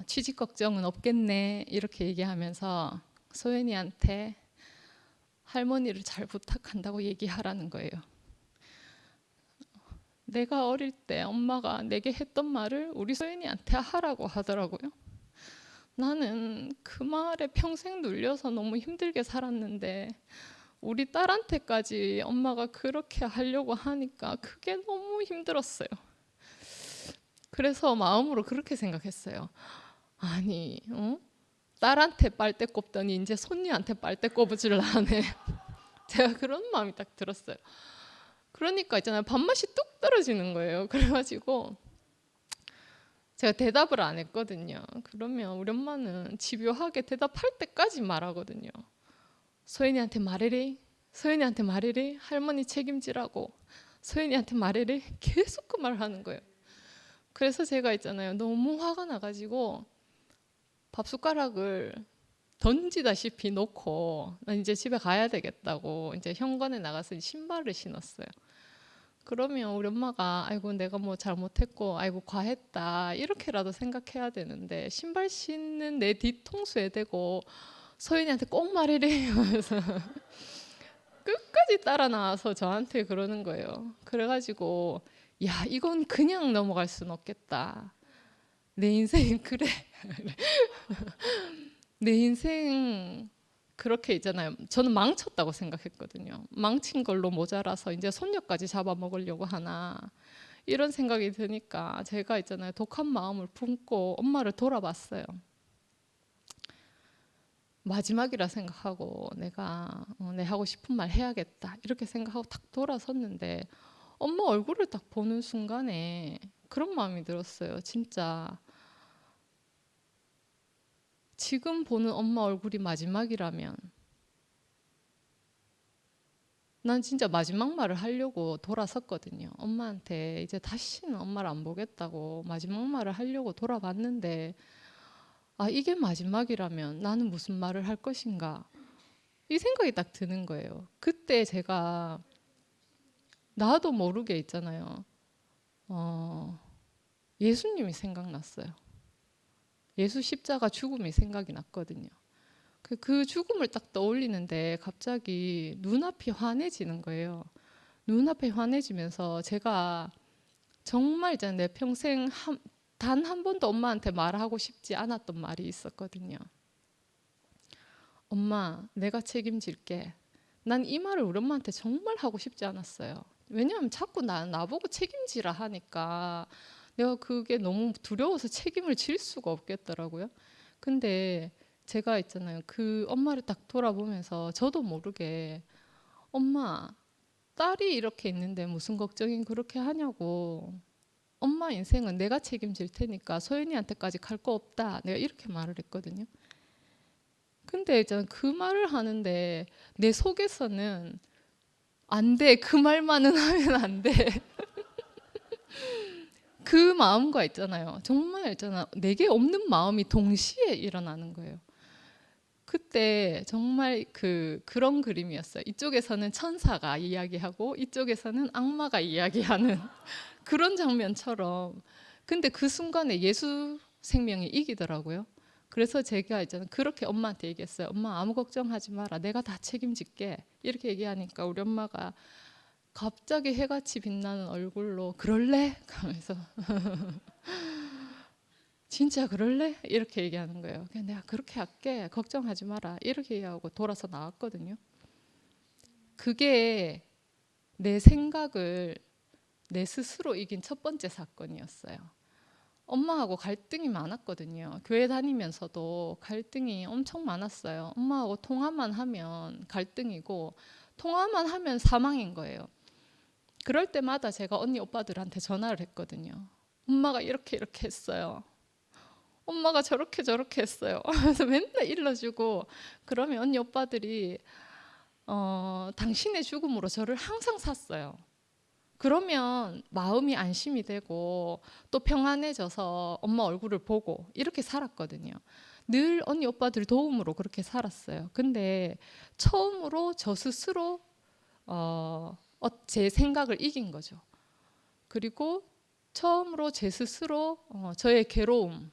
취직 걱정은 없겠네 이렇게 얘기하면서 소연이한테 할머니를 잘 부탁한다고 얘기하라는 거예요. 내가 어릴 때 엄마가 내게 했던 말을 우리 소연이한테 하라고 하더라고요. 나는 그 말에 평생 눌려서 너무 힘들게 살았는데 우리 딸한테까지 엄마가 그렇게 하려고 하니까 그게 너무 힘들었어요. 그래서 마음으로 그렇게 생각했어요. 아니, 딸한테 빨대 꼽더니 이제 손녀한테 빨대 꼽으질 않네. 제가 그런 마음이 딱 들었어요. 그러니까 있잖아요, 밥맛이 뚝 떨어지는 거예요. 그래가지고 제가 대답을 안 했거든요. 그러면 우리 엄마는 집요하게 대답할 때까지 말하거든요. 소연이한테 말해리, 소연이한테 말해리, 할머니 책임지라고, 소연이한테 말해리, 계속 그 말을 하는 거예요. 그래서 제가 있잖아요, 너무 화가 나가지고 밥 숟가락을 던지다시피 놓고 난 이제 집에 가야 되겠다고 이제 현관에 나가서 신발을 신었어요. 그러면 우리 엄마가 아이고 내가 뭐 잘못했고 아이고 과했다 이렇게라도 생각해야 되는데, 신발 신는 내 뒤통수에 대고 소연이한테 꼭 말해래 하면서 끝까지 따라 나와서 저한테 그러는 거예요. 그래가지고 야, 이건 그냥 넘어갈 수는 없겠다. 내 인생 그래. 내 인생 그렇게 있잖아요. 저는 망쳤다고 생각했거든요. 망친 걸로 모자라서 이제 손녀까지 잡아먹으려고 하나 이런 생각이 드니까 제가 있잖아요, 독한 마음을 품고 엄마를 돌아봤어요. 마지막이라 생각하고 내가 내 하고 싶은 말 해야겠다 이렇게 생각하고 탁 돌아섰는데 엄마 얼굴을 딱 보는 순간에 그런 마음이 들었어요. 진짜 지금 보는 엄마 얼굴이 마지막이라면 난 진짜 마지막 말을 하려고 돌아섰거든요. 엄마한테 이제 다시는 엄마를 안 보겠다고 마지막 말을 하려고 돌아봤는데, 아, 이게 마지막이라면 나는 무슨 말을 할 것인가 이 생각이 딱 드는 거예요. 그때 제가 나도 모르게 있잖아요, 예수님이 생각났어요. 예수 십자가 죽음이 생각이 났거든요. 그 죽음을 딱 떠올리는데 갑자기 눈앞이 환해지는 거예요. 눈앞이 환해지면서 제가 정말 이제 내 평생 단 한 번도 엄마한테 말하고 싶지 않았던 말이 있었거든요. 엄마, 내가 책임질게. 난 이 말을 우리 엄마한테 정말 하고 싶지 않았어요. 왜냐하면 자꾸 나보고 책임지라 하니까 내가 그게 너무 두려워서 책임을 질 수가 없겠더라고요. 근데 제가 있잖아요, 그 엄마를 딱 돌아보면서 저도 모르게 엄마, 딸이 이렇게 있는데 무슨 걱정이 그렇게 하냐고, 엄마 인생은 내가 책임질 테니까 소연이한테까지 갈 거 없다, 내가 이렇게 말을 했거든요. 근데 있잖아, 그 말을 하는데 내 속에서는 안 돼. 그 말만은 하면 안 돼. 그 마음과 있잖아요. 정말 있잖아. 내게 없는 마음이 동시에 일어나는 거예요. 그때 정말 그런 그림이었어요. 이쪽에서는 천사가 이야기하고 이쪽에서는 악마가 이야기하는 그런 장면처럼. 근데 그 순간에 예수 생명이 이기더라고요. 그래서 제가 있잖아요. 그렇게 엄마한테 얘기했어요. 엄마 아무 걱정하지 마라. 내가 다 책임질게. 이렇게 얘기하니까 우리 엄마가 갑자기 해같이 빛나는 얼굴로 그럴래? 하면서 진짜 그럴래? 이렇게 얘기하는 거예요. 그냥 내가 그렇게 할게. 걱정하지 마라. 이렇게 얘기하고 돌아서 나왔거든요. 그게 내 생각을 내 스스로 이긴 첫 번째 사건이었어요. 엄마하고 갈등이 많았거든요. 교회 다니면서도 갈등이 엄청 많았어요. 엄마하고 통화만 하면 갈등이고 통화만 하면 사망인 거예요. 그럴 때마다 제가 언니 오빠들한테 전화를 했거든요. 엄마가 이렇게 했어요. 엄마가 저렇게 했어요. 그래서 맨날 일러주고 그러면 언니 오빠들이 당신의 죽음으로 저를 항상 샀어요. 그러면 마음이 안심이 되고 또 평안해져서 엄마 얼굴을 보고 이렇게 살았거든요. 늘 언니 오빠들 도움으로 그렇게 살았어요. 근데 처음으로 저 스스로 제 생각을 이긴 거죠. 그리고 처음으로 제 스스로 저의 괴로움,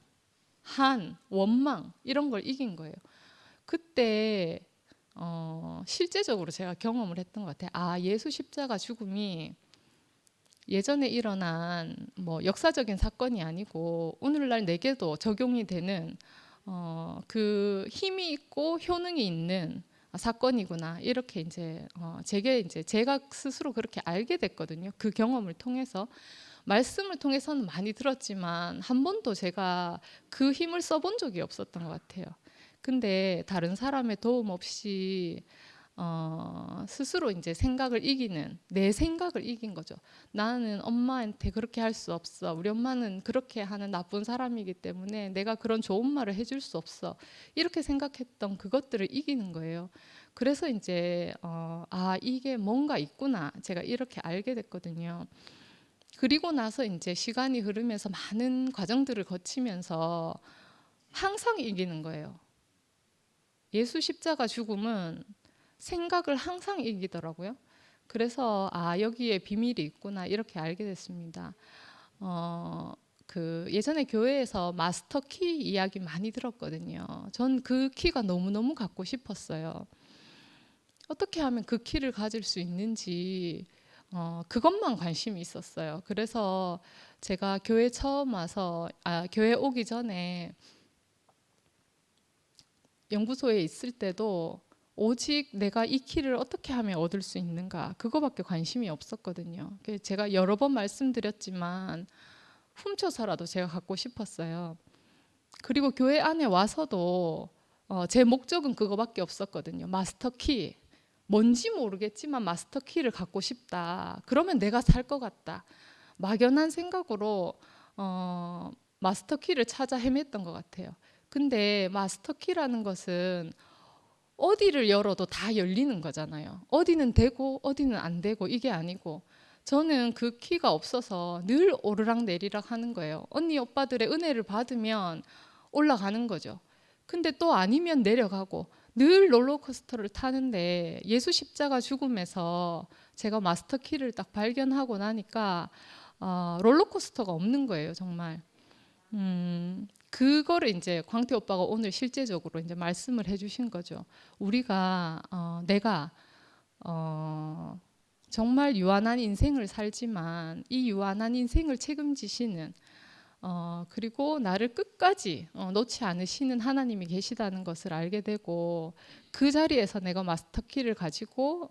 원망 이런 걸 이긴 거예요. 그때 실제적으로 제가 경험을 했던 것 같아요. 아, 예수 십자가 죽음이 예전에 일어난 뭐 역사적인 사건이 아니고 오늘날 내게도 적용이 되는 그 힘이 있고 효능이 있는 사건이구나 이렇게 이제 제가 스스로 그렇게 알게 됐거든요. 그 경험을 통해서 말씀을 통해서는 많이 들었지만 한 번도 제가 그 힘을 써본 적이 없었던 것 같아요. 근데 다른 사람의 도움 없이 스스로 이제 생각을 이기는 내 생각을 이긴 거죠. 나는 엄마한테 그렇게 할 수 없어. 우리 엄마는 그렇게 하는 나쁜 사람이기 때문에 내가 그런 좋은 말을 해줄 수 없어. 이렇게 생각했던 그것들을 이기는 거예요. 그래서 이제 이게 뭔가 있구나. 제가 이렇게 알게 됐거든요. 그리고 나서 이제 시간이 흐르면서 많은 과정들을 거치면서 항상 이기는 거예요. 예수 십자가 죽음은 생각을 항상 이기더라고요. 그래서 여기에 비밀이 있구나 이렇게 알게 됐습니다. 그 예전에 교회에서 마스터 키 이야기 많이 들었거든요. 전 그 키가 너무너무 갖고 싶었어요. 어떻게 하면 그 키를 가질 수 있는지 그것만 관심이 있었어요. 그래서 제가 교회 처음 와서 교회 오기 전에 연구소에 있을 때도 오직 내가 이 키를 어떻게 하면 얻을 수 있는가 그거밖에 관심이 없었거든요. 제가 여러 번 말씀드렸지만 훔쳐서라도 제가 갖고 싶었어요. 그리고 교회 안에 와서도 제 목적은 그거밖에 없었거든요. 마스터 키, 뭔지 모르겠지만 마스터 키를 갖고 싶다. 그러면 내가 살 것 같다. 막연한 생각으로 마스터 키를 찾아 헤맸던 것 같아요. 근데 마스터 키라는 것은 어디를 열어도 다 열리는 거잖아요. 어디는 되고 어디는 안 되고 이게 아니고 저는 그 키가 없어서 늘 오르락 내리락 하는 거예요. 언니 오빠들의 은혜를 받으면 올라가는 거죠. 근데 또 아니면 내려가고 늘 롤러코스터를 타는데 예수 십자가 죽음에서 제가 마스터 키를 딱 발견하고 나니까 롤러코스터가 없는 거예요, 정말. 그거를 이제 광태 오빠가 오늘 실제적으로 이제 말씀을 해주신 거죠. 우리가 내가 정말 유한한 인생을 살지만 이 유한한 인생을 책임지시는 그리고 나를 끝까지 놓지 않으시는 하나님이 계시다는 것을 알게 되고 그 자리에서 내가 마스터 키를 가지고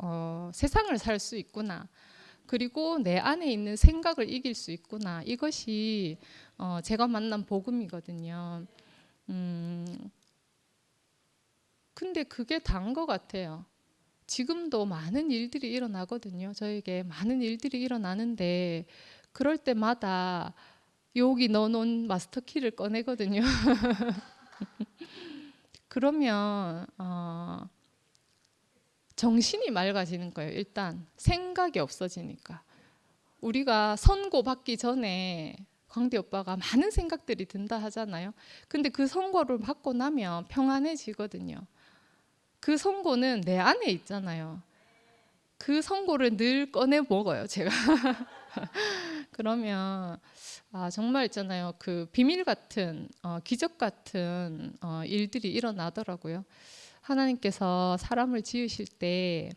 세상을 살 수 있구나. 그리고 내 안에 있는 생각을 이길 수 있구나. 이것이 제가 만난 복음이거든요. 근데 그게 다인 것 같아요. 지금도 많은 일들이 일어나거든요. 저에게 많은 일들이 일어나는데 그럴 때마다 여기 넣어놓은 마스터 키를 꺼내거든요. 그러면 정신이 맑아지는 거예요. 일단 생각이 없어지니까. 우리가 선고 받기 전에 광대 오빠가 많은 생각들이 든다 하잖아요. 근데 그 선고를 받고 나면 평안해지거든요. 그 선고는 내 안에 있잖아요. 그 선고를 늘 꺼내 먹어요, 제가. 그러면 정말 있잖아요. 그 비밀 같은 기적 같은 일들이 일어나더라고요. 하나님께서 사람을 지으실 때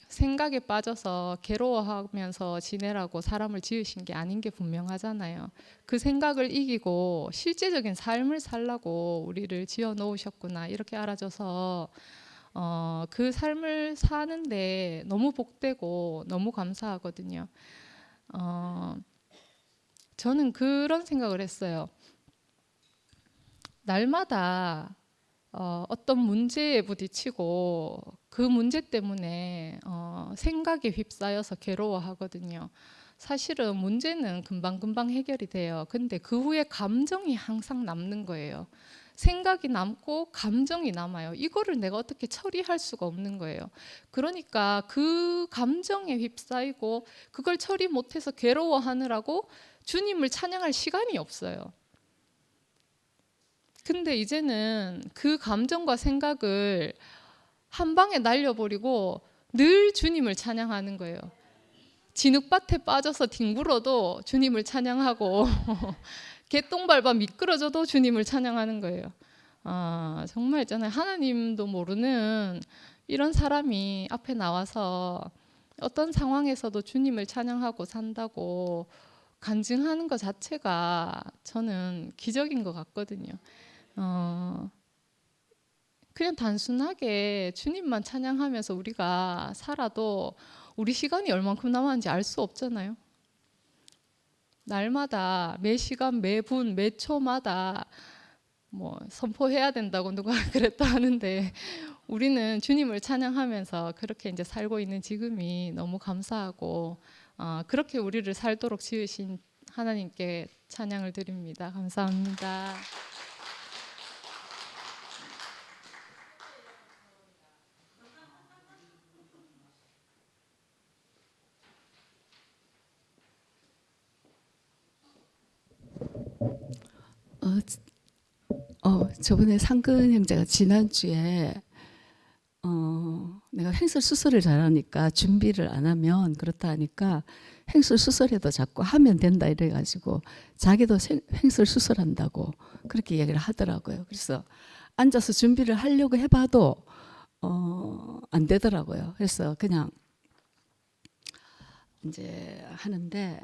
생각에 빠져서 괴로워하면서 지내라고 사람을 지으신 게 아닌 게 분명하잖아요. 그 생각을 이기고 실제적인 삶을 살라고 우리를 지어 놓으셨구나 이렇게 알아줘서 그 삶을 사는데 너무 복되고 너무 감사하거든요. 저는 그런 생각을 했어요. 날마다 어떤 문제에 부딪히고 그 문제 때문에 생각에 휩싸여서 괴로워하거든요. 사실은 문제는 금방금방 해결이 돼요. 근데 그 후에 감정이 항상 남는 거예요. 생각이 남고 감정이 남아요. 이거를 내가 어떻게 처리할 수가 없는 거예요. 그러니까 그 감정에 휩싸이고 그걸 처리 못해서 괴로워하느라고 주님을 찬양할 시간이 없어요. 근데 이제는 그 감정과 생각을 한 방에 날려버리고 늘 주님을 찬양하는 거예요. 진흙밭에 빠져서 뒹굴어도 주님을 찬양하고 개똥 밟아 미끄러져도 주님을 찬양하는 거예요. 정말 있잖아요. 하나님도 모르는 이런 사람이 앞에 나와서 어떤 상황에서도 주님을 찬양하고 산다고 간증하는 것 자체가 저는 기적인 것 같거든요. 그냥 단순하게 주님만 찬양하면서 우리가 살아도 우리 시간이 얼만큼 남았는지 알 수 없잖아요. 날마다 매 시간 매 분 매 초마다 뭐 선포해야 된다고 누가 그랬다 하는데 우리는 주님을 찬양하면서 그렇게 이제 살고 있는 지금이 너무 감사하고 그렇게 우리를 살도록 지으신 하나님께 찬양을 드립니다. 감사합니다. 저번에 상근 형제가 지난주에 내가 횡설수설을 잘하니까 준비를 안 하면 그렇다 하니까 횡설수설해도 자꾸 하면 된다 이래가지고 자기도 횡설수설한다고 그렇게 얘기를 하더라고요. 그래서 앉아서 준비를 하려고 해봐도 안 되더라고요. 그래서 그냥 이제 하는데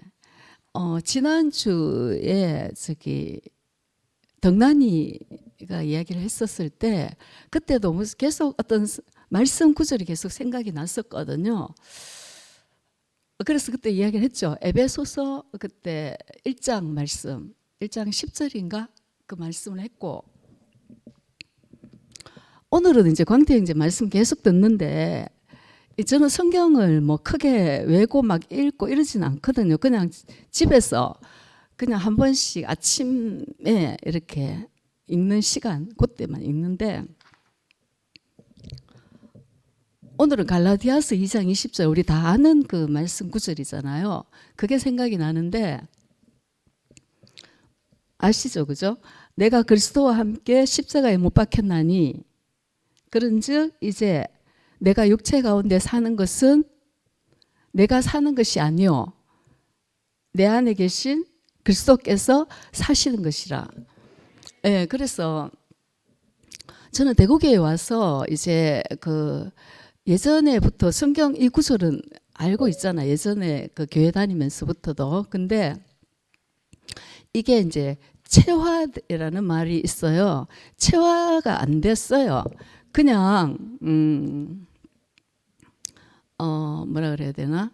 지난주에 덕난이가 이야기를 했었을 때 그때도 계속 어떤 말씀 구절이 계속 생각이 났었거든요. 그래서 그때 이야기를 했죠. 에베소서 그때 1장 말씀 1장 10절인가 그 말씀을 했고 오늘은 이제 광태 형제 말씀 계속 듣는데 저는 성경을 뭐 크게 외고 막 읽고 이러진 않거든요. 그냥 집에서 그냥 한 번씩 아침에 이렇게 읽는 시간 그때만 읽는데 오늘은 갈라디아서 2장 20절 우리 다 아는 그 말씀 구절이잖아요. 그게 생각이 나는데 아시죠? 그죠? 내가 그리스도와 함께 십자가에 못 박혔나니 그런즉 이제 내가 육체 가운데 사는 것은 내가 사는 것이 아니요 내 안에 계신 그리스도께서 사시는 것이라. 예, 그래서 저는 대구교회에 와서 이제 그 예전에부터 성경 이 구절은 알고 있잖아요. 예전에 그 교회 다니면서부터도. 근데 이게 이제 체화라는 말이 있어요. 체화가 안 됐어요. 그냥 뭐라 그래야 되나?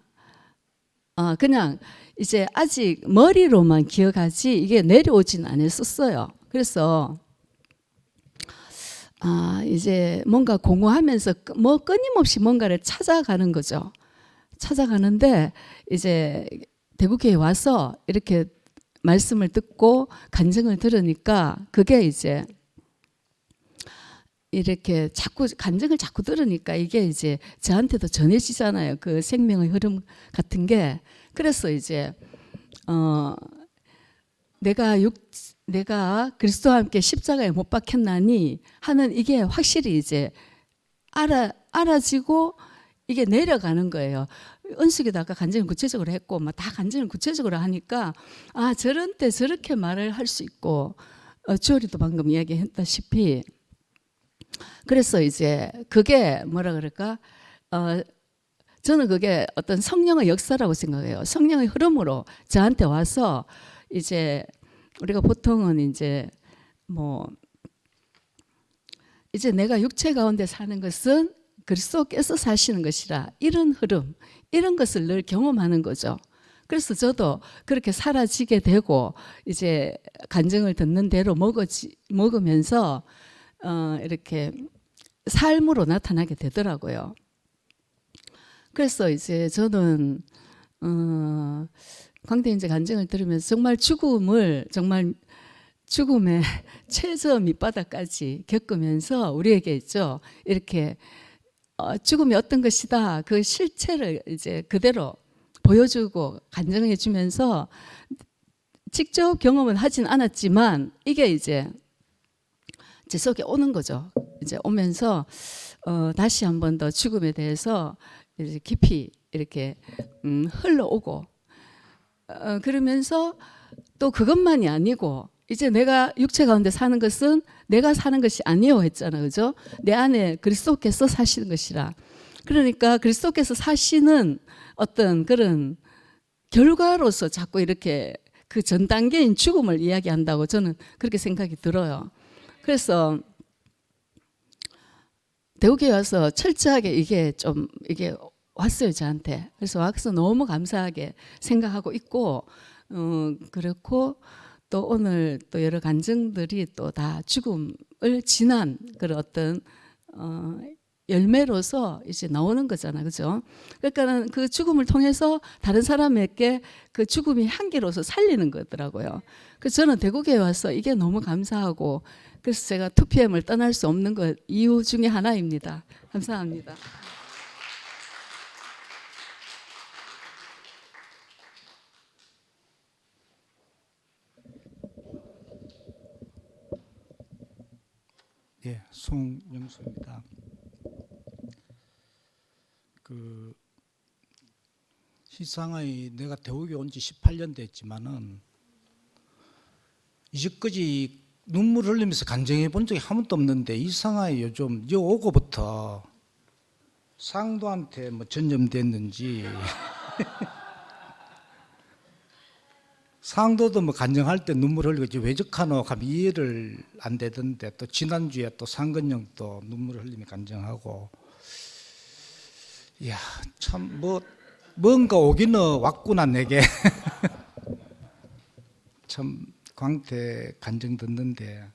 그냥 이제 아직 머리로만 기억하지 이게 내려오진 않았었어요. 그래서 이제 뭔가 공허하면서 뭐 끊임없이 뭔가를 찾아가는 거죠. 찾아가는데 이제 대구교회에 와서 이렇게 말씀을 듣고 간증을 들으니까 그게 이제 이렇게 자꾸 간증을 자꾸 들으니까 이게 이제 저한테도 전해지잖아요. 그 생명의 흐름 같은 게. 그래서 이제 내가 그리스도와 함께 십자가에 못 박혔나니 하는 이게 확실히 이제 알아지고 이게 내려가는 거예요. 은숙이도 아까 간증을 구체적으로 했고 막 다 간증을 구체적으로 하니까 아 저런 때 저렇게 말을 할 수 있고 주월이도 방금 이야기했다시피 그래서 이제 그게 뭐라 그럴까 저는 그게 어떤 성령의 역사라고 생각해요. 성령의 흐름으로 저한테 와서 이제 우리가 보통은 이제 뭐 이제 내가 육체 가운데 사는 것은 그리스도께서 사시는 것이라 이런 흐름 이런 것을 늘 경험하는 거죠. 그래서 저도 그렇게 사라지게 되고 이제 간증을 듣는 대로 먹으면서 이렇게 삶으로 나타나게 되더라고요. 그래서 이제 저는 광태인제 간증을 들으면서 정말 죽음의 최저 밑바닥까지 겪으면서 우리에게 있죠. 이렇게 죽음이 어떤 것이다. 그 실체를 이제 그대로 보여주고 간증해 주면서 직접 경험은 하진 않았지만 이게 이제 제 속에 오는 거죠. 이제 오면서 다시 한 번 더 죽음에 대해서 이제 깊이 이렇게 흘러오고 그러면서 또 그것만이 아니고 이제 내가 육체 가운데 사는 것은 내가 사는 것이 아니요 했잖아, 그죠? 내 안에 그리스도께서 사시는 것이라. 그러니까 그리스도께서 사시는 어떤 그런 결과로서 자꾸 이렇게 그 전 단계인 죽음을 이야기한다고 저는 그렇게 생각이 들어요. 그래서 대구교회 와서 철저하게 이게 왔어요, 저한테. 그래서 와서 너무 감사하게 생각하고 있고, 그렇고 또 오늘 또 여러 간증들이 또 다 죽음을 지난 그런 어떤 열매로서 이제 나오는 거잖아, 그죠? 그러니까는 그 죽음을 통해서 다른 사람에게 그 죽음이 향기로서 살리는 거더라고요. 그래서 저는 대구교회 와서 이게 너무 감사하고, 그래서 제가 2PM을 떠날 수 없는 것 이유 중에 하나입니다. 감사합니다. 예, 송영수입니다. 그 시상하에 내가 대구에 온 지 18년 됐지만은 이제까지 눈물 흘리면서 간증해 본 적이 한 번도 없는데 이상하게 요즘 여 오고부터 상도한테 뭐 전염됐는지 상도도 뭐 간증할 때 눈물 흘리고 왜 적하노 하면 이해를 안 되던데 또 지난주에 또 상근영도 눈물 흘리며 간증하고 이야 참 뭐 뭔가 오기는 왔구나 내게 참 광태 간증 듣는데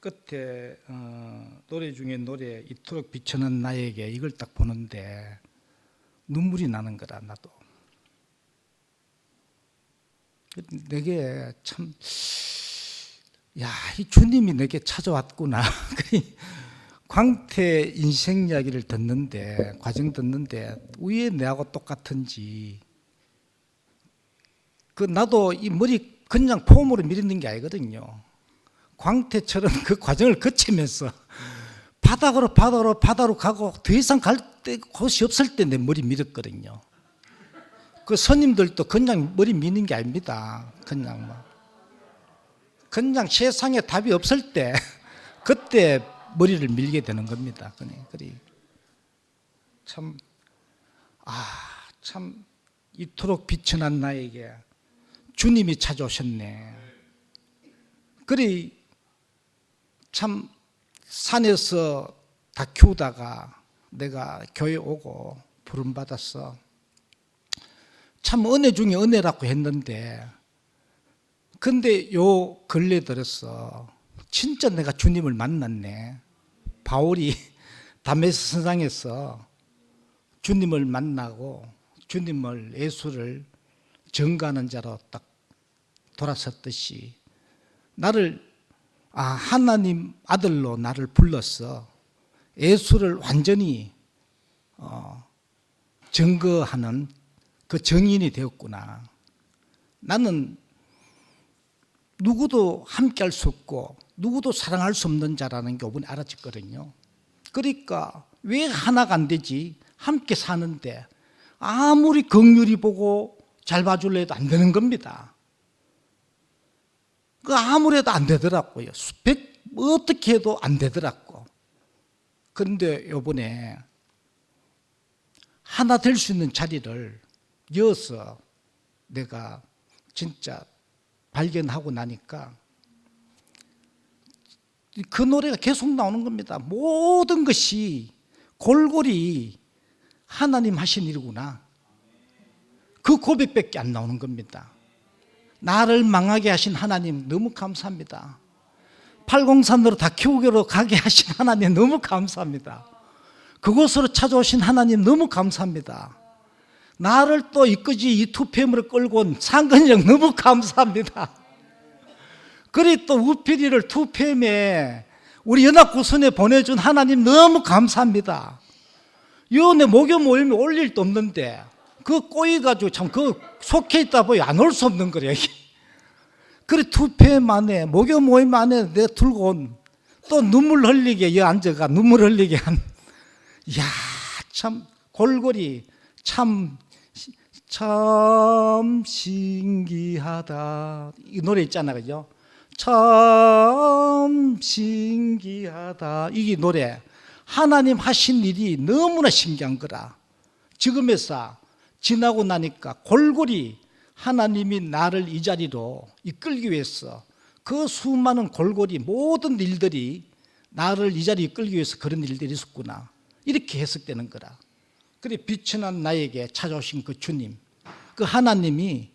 끝에 노래 중에 노래 이토록 비춰는 나에게 이걸 딱 보는데 눈물이 나는 거라 나도 내게 참 야, 이 주님이 내게 찾아왔구나. 광태 인생 이야기를 듣는데 과정 듣는데 왜 내하고 똑같은지 그 나도 이 머리 그냥 폼으로 밀리는 게 아니거든요. 광태처럼 그 과정을 거치면서 바닥으로 가고 더 이상 갈 곳이 없을 때 내 머리 밀었거든요. 그 스님들도 그냥 머리 미는 게 아닙니다. 그냥 세상에 답이 없을 때 그때 머리를 밀게 되는 겁니다. 참 이토록 비천한 나에게 주님이 찾아오셨네. 참 산에서 다 키우다가 내가 교회 오고 부름 받았어. 참 은혜 중에 은혜라고 했는데 근데 요 근래 들어서 진짜 내가 주님을 만났네. 바울이 다메섹 선상에서 주님을 만나고 주님을 예수를 증거하는 자로 딱 돌아섰듯이 나를 하나님 아들로 나를 불러서 예수를 완전히 증거하는 그 증인이 되었구나. 나는 누구도 함께할 수 없고 누구도 사랑할 수 없는 자라는 게 이번에 알아졌거든요. 그러니까 왜 하나가 안 되지? 함께 사는데 아무리 긍휼히 보고 잘 봐줄래 해도 안 되는 겁니다. 그 아무래도 안 되더라고요. 어떻게 해도 안 되더라고. 그런데 이번에 하나 될 수 있는 자리를 이어서 내가 진짜 발견하고 나니까 그 노래가 계속 나오는 겁니다. 모든 것이 골고리 하나님 하신 일이구나. 그 고백밖에 안 나오는 겁니다. 나를 망하게 하신 하나님 너무 감사합니다. 803으로 다 키우기로 가게 하신 하나님 너무 감사합니다. 그곳으로 찾아오신 하나님 너무 감사합니다. 나를 또 이끄지 이 2PM으로 끌고 온 상근형 너무 감사합니다. 그리 또 우필이를 2PM에 우리 연합구선에 보내준 하나님 너무 감사합니다. 내 목요 모임에 올 일도 없는데 그 꼬이가지고 참 그 속해 있다 보니 안 올 수 없는 거래. 그래 2PM 안에 목요 모임 안에 내가 들고 온 또 눈물 흘리게 여 앉아가 눈물 흘리게 한 이야 참 골고리 참 신기하다 이 노래 있잖아요. 그죠? 참 신기하다 이 노래 하나님 하신 일이 너무나 신기한 거라. 지금에서 지나고 나니까 골고리 하나님이 나를 이 자리로 이끌기 위해서 그 수많은 골고리 모든 일들이 나를 이 자리에 이끌기 위해서 그런 일들이 있었구나 이렇게 해석되는 거라. 그래 비천한 나에게 찾아오신 그 주님 그 하나님이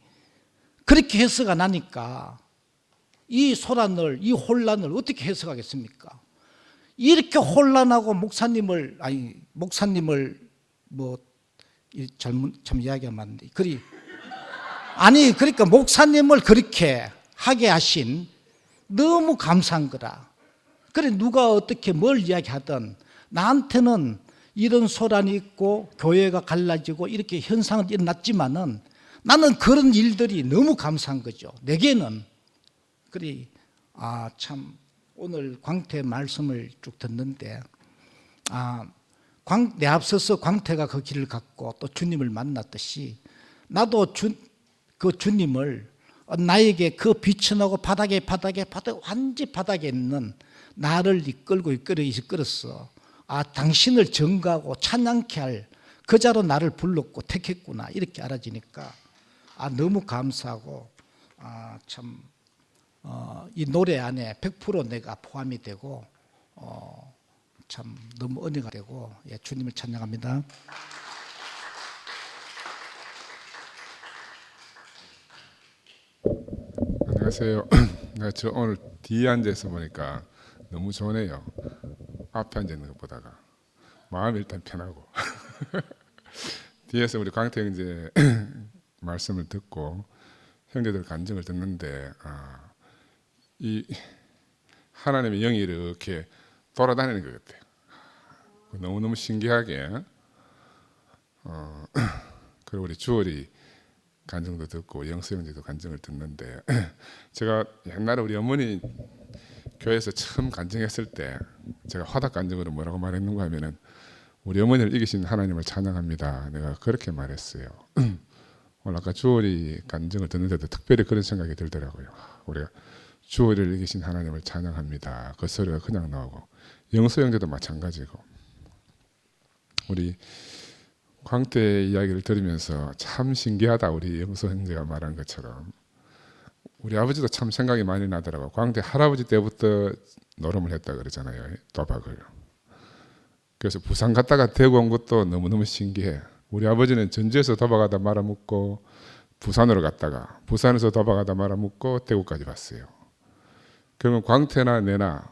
그렇게 해석가 나니까 이 소란을 이 혼란을 어떻게 해석하겠습니까? 이렇게 혼란하고 목사님을 뭐 잘못 참 이야기하면 안 돼. 그러니까 목사님을 그렇게 하게 하신 너무 감사한 거라. 그래 누가 어떻게 뭘 이야기하든 나한테는 이런 소란이 있고 교회가 갈라지고 이렇게 현상은 일어났지만은 나는 그런 일들이 너무 감사한 거죠. 내게는. 그래 참 오늘 광태 말씀을 쭉 듣는데 내 앞서서 광태가 그 길을 갔고 또 주님을 만났듯이 나도 그 주님을 나에게 그 비천하고 바닥에 완전 바닥에 있는 나를 이끌었어. 당신을 정가하고 찬양케 할 그 자로 나를 불렀고 택했구나 이렇게 알아지니까 너무 감사하고 참 이 노래 안에 100% 내가 포함이 되고 참 너무 은혜가 되고 주님을 찬양합니다. 안녕하세요. 저 오늘 뒤에 앉아서 보니까 너무 좋네요. 앞에 앉아 있는 것보다가 마음이 일단 편하고 뒤에서 우리 광태 형제 말씀을 듣고 형제들 간증을 듣는데 이 하나님의 영이 이렇게 돌아다니는 것 같아요. 너무너무 신기하게 그리고 우리 주월이 간증도 듣고 영수 형제도 간증을 듣는데 제가 옛날에 우리 어머니 교회에서 처음 간증했을 때 제가 화답 간증으로 뭐라고 말했는가 하면은 우리 어머니를 이기신 하나님을 찬양합니다. 내가 그렇게 말했어요. 오늘 아까 주월이 간증을 듣는데도 특별히 그런 생각이 들더라고요. 우리가 주월을 이기신 하나님을 찬양합니다. 그 소리가 그냥 나오고 영수 형제도 마찬가지고 우리 광태 이야기를 들으면서 참 신기하다. 우리 영수 형제가 말한 것처럼 우리 아버지도 참 생각이 많이 나더라고요. 광태 할아버지 때부터 노름을 했다 그러잖아요. 도박을. 그래서 부산 갔다가 대구 온 것도 너무너무 신기해. 우리 아버지는 전주에서 도박하다 말아먹고 부산으로 갔다가 부산에서 도박하다 말아먹고 대구까지 왔어요. 그러면 광태나 내나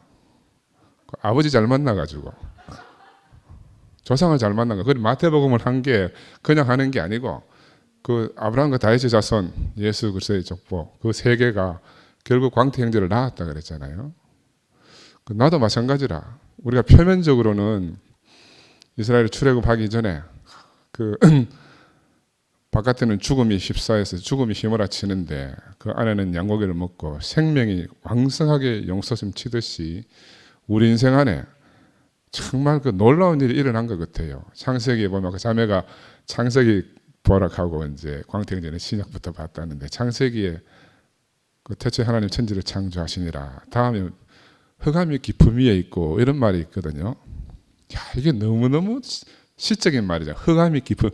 아버지 잘 만나가지고 조상을 잘 만난 거. 그리고 마태복음을 한 게 그냥 하는 게 아니고 그 아브라함과 다윗의 자손 예수 그리스도의 족보 그 세 개가 결국 광태 형제를 낳았다 그랬잖아요. 나도 마찬가지라. 우리가 표면적으로는 이스라엘 출애굽하기 전에 그 바깥에는 죽음이 휩싸여서 죽음이 휘몰아치는데 그 안에는 양고기를 먹고 생명이 왕성하게 용솟음 치듯이 우리 인생 안에 정말 그 놀라운 일이 일어난 것 같아요. 창세기에 보면 그 자매가 창세기 보락하고 이제 광태경제는 신약부터 봤다는데 창세기에 그 태초에 하나님 천지를 창조하시니라. 다음에 흑암이 깊음 위에 있고 이런 말이 있거든요. 야, 이게 너무너무 시적인 말이죠. 흑암이 깊음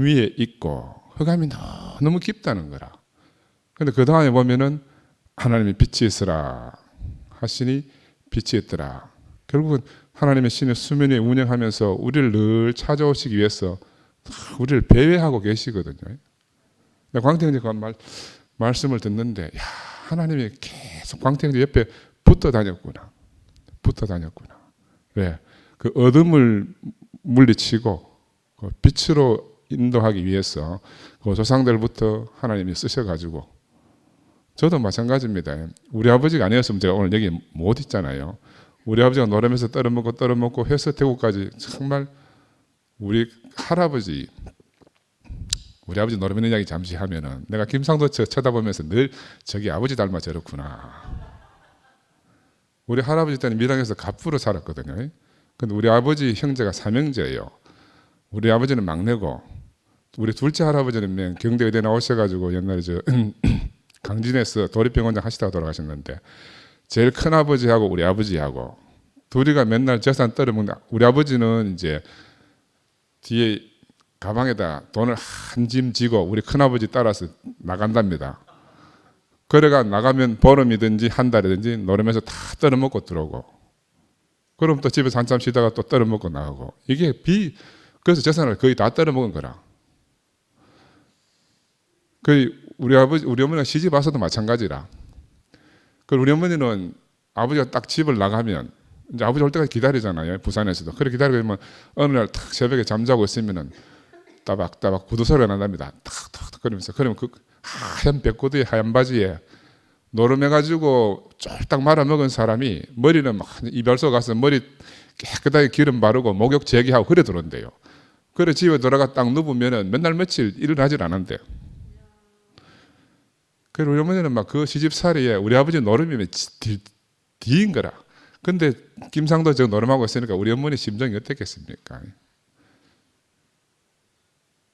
위에 있고 흑암이 너무 깊다는 거라. 근데 그 다음에 보면은 하나님이 빛이 있으라 하시니 빛이 있더라. 결국은 하나님의 신의 수면 위에 운영하면서 우리를 늘 찾아오시기 위해서 우리를 배회하고 계시거든요. 광태형제가 말씀을 듣는데 야, 하나님이 계속 광태형제 옆에 붙어 다녔구나. 왜? 그 어둠을 물리치고 그 빛으로 인도하기 위해서 그 조상들부터 하나님이 쓰셔가지고 저도 마찬가지입니다. 우리 아버지가 아니었으면 제가 오늘 여기 못 있잖아요. 우리 아버지가 노래면서 떨어먹고 해서 대구까지 정말 우리 할아버지 우리 아버지 노래면 이야기 잠시 하면은 내가 김상도 쳐다보면서 늘 저기 아버지 닮아 저렇구나. 우리 할아버지 때는 밀양에서 갑부로 살았거든요. 근데 우리 아버지 형제가 삼형제예요. 우리 아버지는 막내고 우리 둘째 할아버지는 경대의대 나오셔가지고 옛날에 저 강진에서 도립병원장 하시다가 돌아가셨는데 제일 큰 아버지하고 우리 아버지하고 둘이가 맨날 재산 떨어먹는 우리 아버지는 이제 뒤에 가방에다 돈을 한 짐 지고 우리 큰아버지 따라서 나간답니다. 그래가 나가면 보름이든지 한 달이든지 노름에서 다 떨어먹고 들어오고 그럼 또 집에서 한참 쉬다가 또 떨어먹고 나가고 이게 그래서 재산을 거의 다 떨어먹은 거라. 우리 어머니가 시집 와서도 마찬가지라. 우리 어머니는 아버지가 딱 집을 나가면 이제 아버지 올 때까지 기다리잖아요. 부산에서도. 그렇게 기다리면 어느 날 탁 새벽에 잠자고 있으면은 따박따박 구두 소리가 난답니다. 탁탁탁 그러면서 그러면 그 하얀 백구두에 하얀 바지에 노름해가지고 쫄딱 말아먹은 사람이 머리는 막 이발소 가서 머리 깨끗하게 기름 바르고 목욕 재기하고 그래 들어온대요. 그래 집에 돌아가 딱 누우면은 맨날 며칠 일어나질 않은데. 그리고 우리 어머니는 막 그 시집살이에 우리 아버지 노름이면 뒤인 거라. 근데 김상도 저 노름하고 있으니까 우리 어머니 심정이 어땠겠습니까?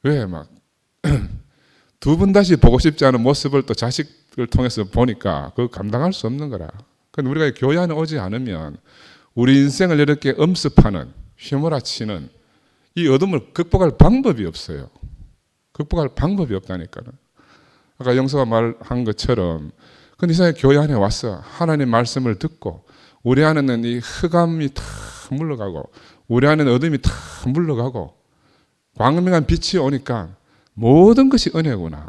왜 막 두 번 다시 보고 싶지 않은 모습을 또 자식을 통해서 보니까 그거 감당할 수 없는 거라. 근데 우리가 교회 안에 오지 않으면 우리 인생을 이렇게 엄습하는 휘몰아치는 이 어둠을 극복할 방법이 없어요. 극복할 방법이 없다니까요. 아까 영서가 말한 것처럼 근데 이 사람이 교회 안에 와서 하나님 말씀을 듣고 우리 안에는 이 흑암이 다 물러가고 우리 안에는 어둠이 다 물러가고 광명한 빛이 오니까 모든 것이 은혜구나.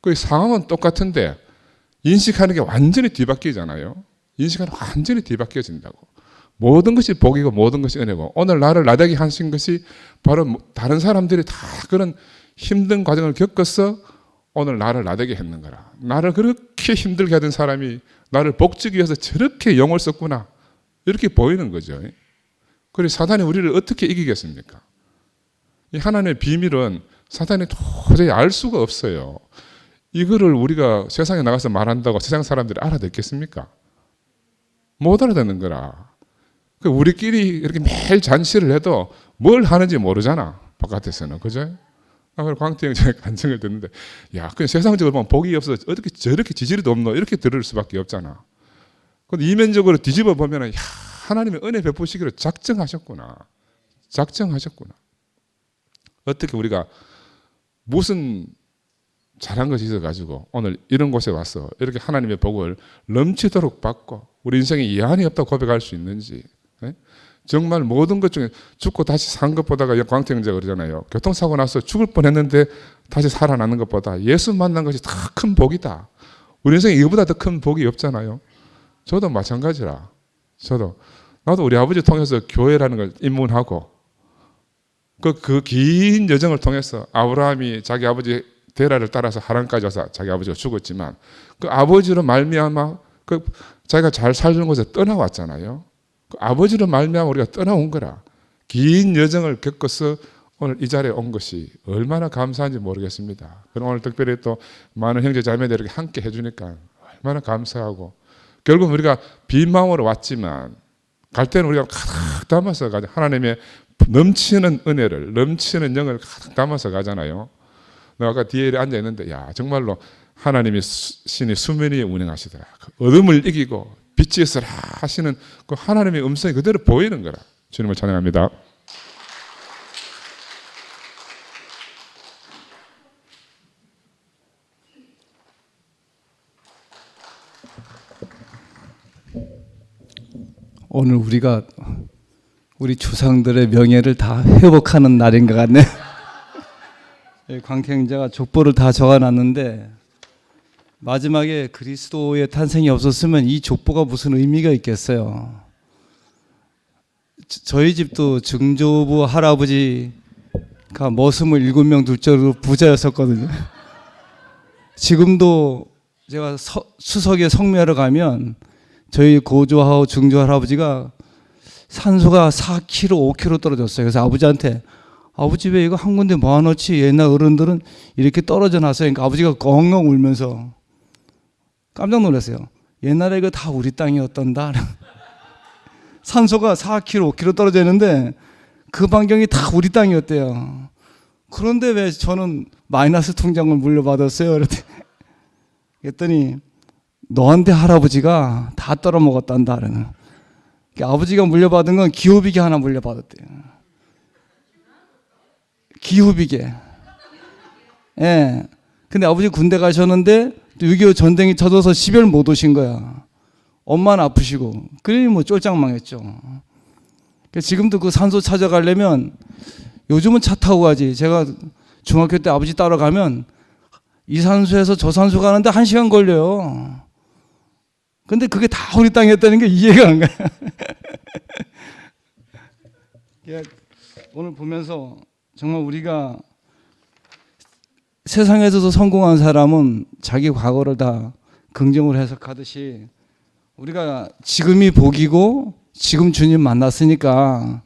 그 상황은 똑같은데 인식하는 게 완전히 뒤바뀌잖아요. 인식하는 게 완전히 뒤바뀌어진다고. 모든 것이 복이고 모든 것이 은혜고 오늘 나를 나되게 하신 것이 바로 다른 사람들이 다 그런 힘든 과정을 겪어서 오늘 나를 나되게 했는 거라. 나를 그렇게 힘들게 하던 사람이 나를 복주기 위해서 저렇게 영을 썼구나. 이렇게 보이는 거죠. 그래서 사단이 우리를 어떻게 이기겠습니까? 이 하나님의 비밀은 사단이 도저히 알 수가 없어요. 이거를 우리가 세상에 나가서 말한다고 세상 사람들이 알아듣겠습니까? 못 알아듣는 거라. 우리끼리 이렇게 매일 잔치를 해도 뭘 하는지 모르잖아. 바깥에서는. 그죠? 그래서 광태형제의 간증을 듣는데 야, 그냥 세상적으로 보면 복이 없어서 어떻게 저렇게 지지리도 없노? 이렇게 들을 수밖에 없잖아. 근데 이면적으로 뒤집어 보면 야, 하나님의 은혜 베푸시기로 작정하셨구나. 어떻게 우리가 무슨 잘한 것이 있어가지고 오늘 이런 곳에 와서 이렇게 하나님의 복을 넘치도록 받고 우리 인생에 이한이 없다고 고백할 수 있는지. 정말 모든 것 중에 죽고 다시 산 것보다가 광태형제가 그러잖아요. 교통사고 나서 죽을 뻔했는데 다시 살아나는 것보다 예수 만난 것이 더 큰 복이다. 우리 인생에 이거보다 더 큰 복이 없잖아요. 저도 마찬가지라. 나도 우리 아버지 통해서 교회라는 걸 입문하고 그 긴 여정을 통해서 아브라함이 자기 아버지 데라를 따라서 하란까지 와서 자기 아버지가 죽었지만 그 아버지로 말미암아 그 자기가 잘 살던 곳에 떠나왔잖아요. 그 아버지로 말미암아 우리가 떠나온 거라. 긴 여정을 겪어서 오늘 이 자리에 온 것이 얼마나 감사한지 모르겠습니다. 그럼 오늘 특별히 또 많은 형제 자매들에게 함께 해주니까 얼마나 감사하고, 결국 우리가 빈 마음으로 왔지만 갈 때는 우리가 가득 담아서 가자. 하나님의 넘치는 은혜를, 넘치는 영을 가득 담아서 가잖아요. 내가 아까 뒤에 앉아 있는데, 야, 정말로 하나님이 신이 수면 위에 운행하시더라. 어둠을 이기고 빛이 있으라 하시는 그 하나님의 음성이 그대로 보이는 거라. 주님을 찬양합니다. 오늘 우리가 우리 조상들의 명예를 다 회복하는 날인 것 같네요. 광태 형제가 족보를 다 적어놨는데 마지막에 그리스도의 탄생이 없었으면 이 족보가 무슨 의미가 있겠어요. 저희 집도 증조부 할아버지가 머슴을 7명 둘 정도로 부자였었거든요. 지금도 제가 수석에 성묘하러 가면 저희 고조하고 증조 할아버지가 산소가 4km, 5km 떨어졌어요. 그래서 아버지한테, 아버지 왜 이거 한 군데 모아놓지? 옛날 어른들은 이렇게 떨어져 놨어요. 그러니까 아버지가 엉엉 울면서 깜짝 놀랐어요. 옛날에 이거 다 우리 땅이었단다. 산소가 4km, 5km 떨어져 있는데 그 반경이 다 우리 땅이었대요. 그런데 왜 저는 마이너스 통장을 물려받았어요? 그랬더니 너한테 할아버지가 다 떨어먹었단다. 그러니까 아버지가 물려받은 건 기후비계 하나 물려받았대요. 기후비계. 예. 근데 아버지 군대 가셨는데 6.25 전쟁이 터져서 10일 못 오신 거야. 엄마는 아프시고. 그러니 뭐 쫄짝망했죠. 그러니까 지금도 그 산소 찾아가려면 요즘은 차 타고 가지. 제가 중학교 때 아버지 따라가면 이 산소에서 저 산소 가는데 1시간 걸려요. 근데 그게 다 우리 땅이었다는 게 이해가 안 가요. 오늘 보면서 정말 우리가 세상에서도 성공한 사람은 자기 과거를 다 긍정으로 해석하듯이 우리가 지금이 복이고 지금 주님 만났으니까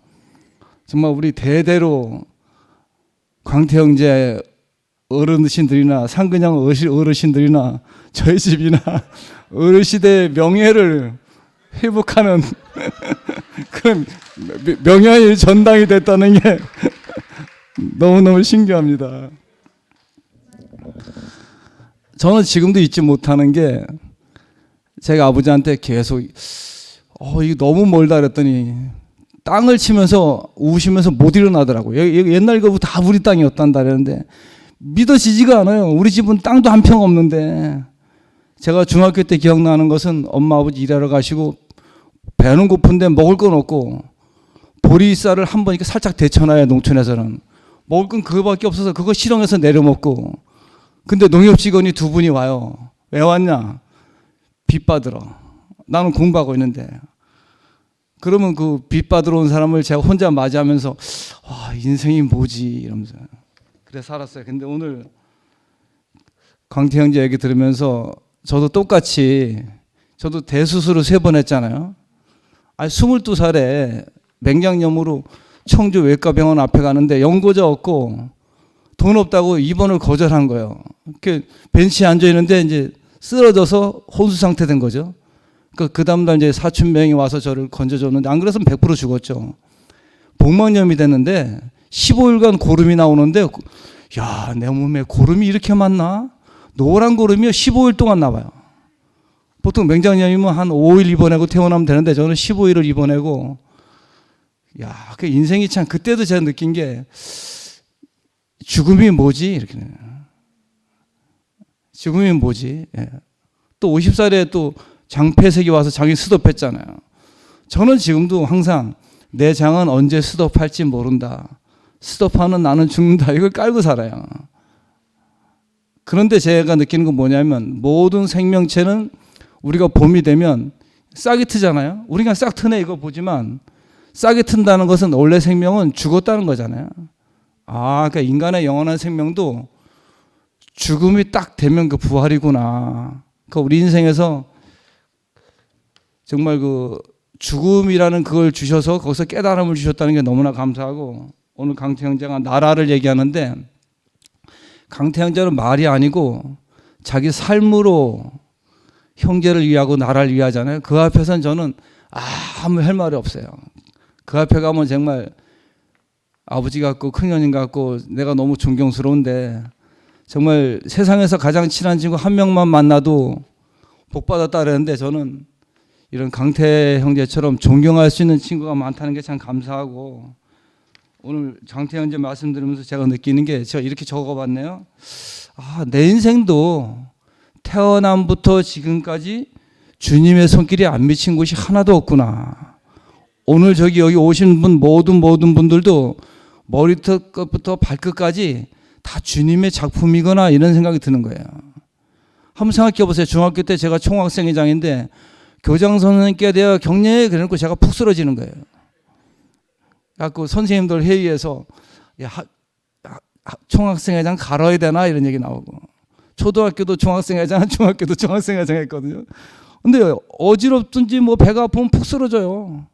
정말 우리 대대로 광태 형제 어르신들이나 상근양 어르신들이나 저희 집이나 어르시대의 명예를 회복하는 그런 명예의 전당이 됐다는 게 너무너무 신기합니다. 저는 지금도 잊지 못하는 게 제가 아버지한테 계속 이거 너무 멀다 그랬더니 땅을 치면서 우시면서 못 일어나더라고요. 옛날 이거 다 우리 땅이었단다 그랬는데 믿어지지가 않아요. 우리 집은 땅도 한 평 없는데. 제가 중학교 때 기억나는 것은 엄마 아버지 일하러 가시고 배는 고픈데 먹을 건 없고 보리쌀을 한 번 이렇게 살짝 데쳐놔요. 농촌에서는 먹을 건 그거밖에 없어서 그거 실ong해서 내려 먹고. 근데 농협 직원이 2분이 와요. 왜 왔냐? 빚 받으러. 나는 공부하고 있는데. 그러면 그 빚 받으러 온 사람을 제가 혼자 맞이하면서 와, 인생이 뭐지 이러면서 그래 살았어요. 근데 오늘 광태 형제 얘기 들으면서 저도 똑같이 저도 대수술을 3번 했잖아요. 22살에 맹장염으로 청주 외과병원 앞에 가는데 연고자 없고 돈 없다고 입원을 거절한 거예요. 이렇게 벤치에 앉아 있는데 이제 쓰러져서 혼수 상태 된 거죠. 그 다음날 이제 사촌명이 와서 저를 건져줬는데 안 그랬으면 100% 죽었죠. 복막염이 됐는데 15일간 고름이 나오는데 야, 내 몸에 고름이 이렇게 많나? 노란 고름이요 15일 동안 나와요. 보통 맹장염이면 한 5일 입원하고 퇴원하면 되는데 저는 15일을 입원하고 야, 그 인생이 참 그때도 제가 느낀 게 죽음이 뭐지? 이렇게 죽음이 뭐지? 예. 또 50살에 또 장폐색이 와서 장이 스톱했잖아요. 저는 지금도 항상 내 장은 언제 스톱할지 모른다. 스톱하는 나는 죽는다. 이걸 깔고 살아요. 그런데 제가 느끼는 건 뭐냐면 모든 생명체는 우리가 봄이 되면 싹이 트잖아요. 우리가 싹 트네 이거 보지만 싹이 튼다는 것은 원래 생명은 죽었다는 거잖아요. 그러니까 인간의 영원한 생명도 죽음이 딱 되면 그 부활이구나. 그러니까 우리 인생에서 정말 그 죽음이라는 그걸 주셔서 거기서 깨달음을 주셨다는 게 너무나 감사하고, 오늘 강태 형제가 나라를 얘기하는데 강태 형제는 말이 아니고 자기 삶으로 형제를 위하고 나라를 위하잖아요. 그 앞에서는 저는 아무 할 말이 없어요. 그 앞에 가면 정말 아버지 같고 큰형님 같고 내가 너무 존경스러운데, 정말 세상에서 가장 친한 친구 한 명만 만나도 복 받았다 그랬는데, 저는 이런 강태 형제처럼 존경할 수 있는 친구가 많다는 게 참 감사하고, 오늘 강태 형제 말씀 들으면서 제가 느끼는 게, 제가 이렇게 적어봤네요. 내 인생도 태어남부터 지금까지 주님의 손길이 안 미친 곳이 하나도 없구나. 오늘 여기 오신 분 모든 분들도 머리부터 발끝까지 다 주님의 작품이거나 이런 생각이 드는 거예요. 한번 생각해 보세요. 중학교 때 제가 총학생회장인데 교장 선생님께 내가 격려해 그래놓고 제가 푹 쓰러지는 거예요. 그래서 선생님들 회의에서 총학생회장 갈아야 되나 이런 얘기 나오고, 초등학교도 총학생회장, 중학교도 총학생회장 했거든요. 근데 어지럽든지 뭐 배가 아프면 푹 쓰러져요.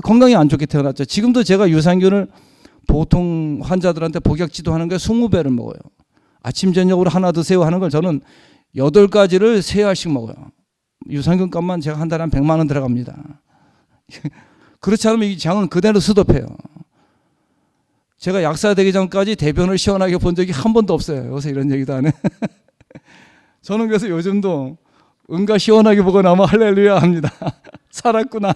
건강이 안 좋게 태어났죠. 지금도 제가 유산균을 보통 환자들한테 복약 지도하는 게 20배를 먹어요. 아침 저녁으로 하나 드세요 하는 걸 저는 8가지를 3알씩 먹어요. 유산균 값만 제가 한 달에 한 100만 원 들어갑니다. 그렇지 않으면 이 장은 그대로 수도패요. 제가 약사 되기 전까지 대변을 시원하게 본 적이 한 번도 없어요. 요새 이런 얘기도 안 해. 저는 그래서 요즘도 응가 시원하게 보고 나면 할렐루야 합니다. 살았구나.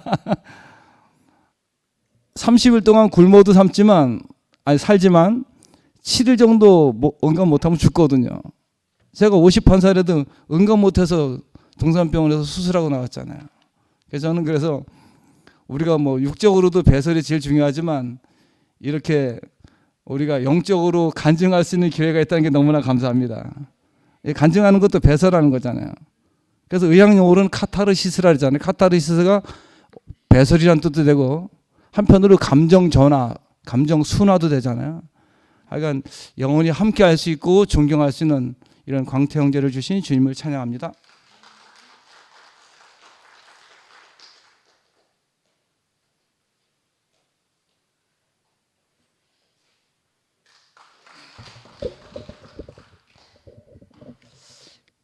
30일 동안 굶어도 살지만 7일 정도 응가 못하면 죽거든요. 제가 51살에도 응가 못해서 동산병원에서 수술하고 나왔잖아요. 그래서 저는 우리가 뭐 육적으로도 배설이 제일 중요하지만 이렇게 우리가 영적으로 간증할 수 있는 기회가 있다는 게 너무나 감사합니다. 간증하는 것도 배설하는 거잖아요. 그래서 의학용어로는 카타르시스라 하잖아요. 카타르시스가 배설이란 뜻도 되고, 한편으로 감정 전화, 감정 순화도 되잖아요. 하여간 영원히 함께 할 수 있고 존경할 수 있는 이런 광태 형제를 주신 주님을 찬양합니다.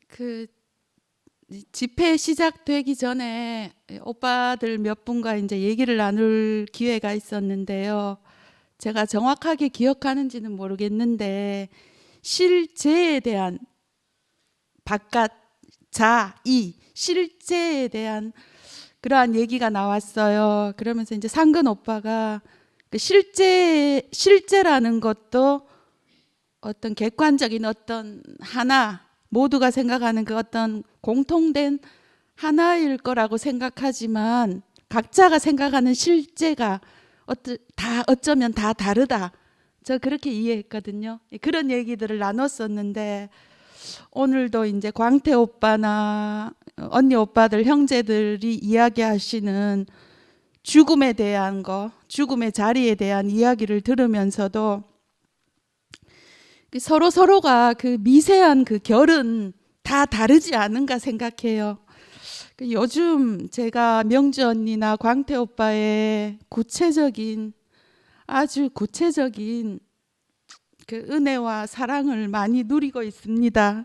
그 집회 시작되기 전에 오빠들 몇 분과 이제 얘기를 나눌 기회가 있었는데요. 제가 정확하게 기억하는지는 모르겠는데 실제에 대한 바깥 자이 실제에 대한 그러한 얘기가 나왔어요. 그러면서 이제 상근 오빠가 그 실제라는 것도 어떤 객관적인 어떤 하나, 모두가 생각하는 그 어떤 공통된 하나일 거라고 생각하지만 각자가 생각하는 실제가 어쩌면 다 다르다. 저 그렇게 이해했거든요. 그런 얘기들을 나눴었는데 오늘도 이제 광태 오빠나 언니 오빠들 형제들이 이야기하시는 죽음에 대한 거, 죽음의 자리에 대한 이야기를 들으면서도 서로가 그 미세한 그 결은 다 다르지 않은가 생각해요. 요즘 제가 명주 언니나 광태 오빠의 아주 구체적인 그 은혜와 사랑을 많이 누리고 있습니다.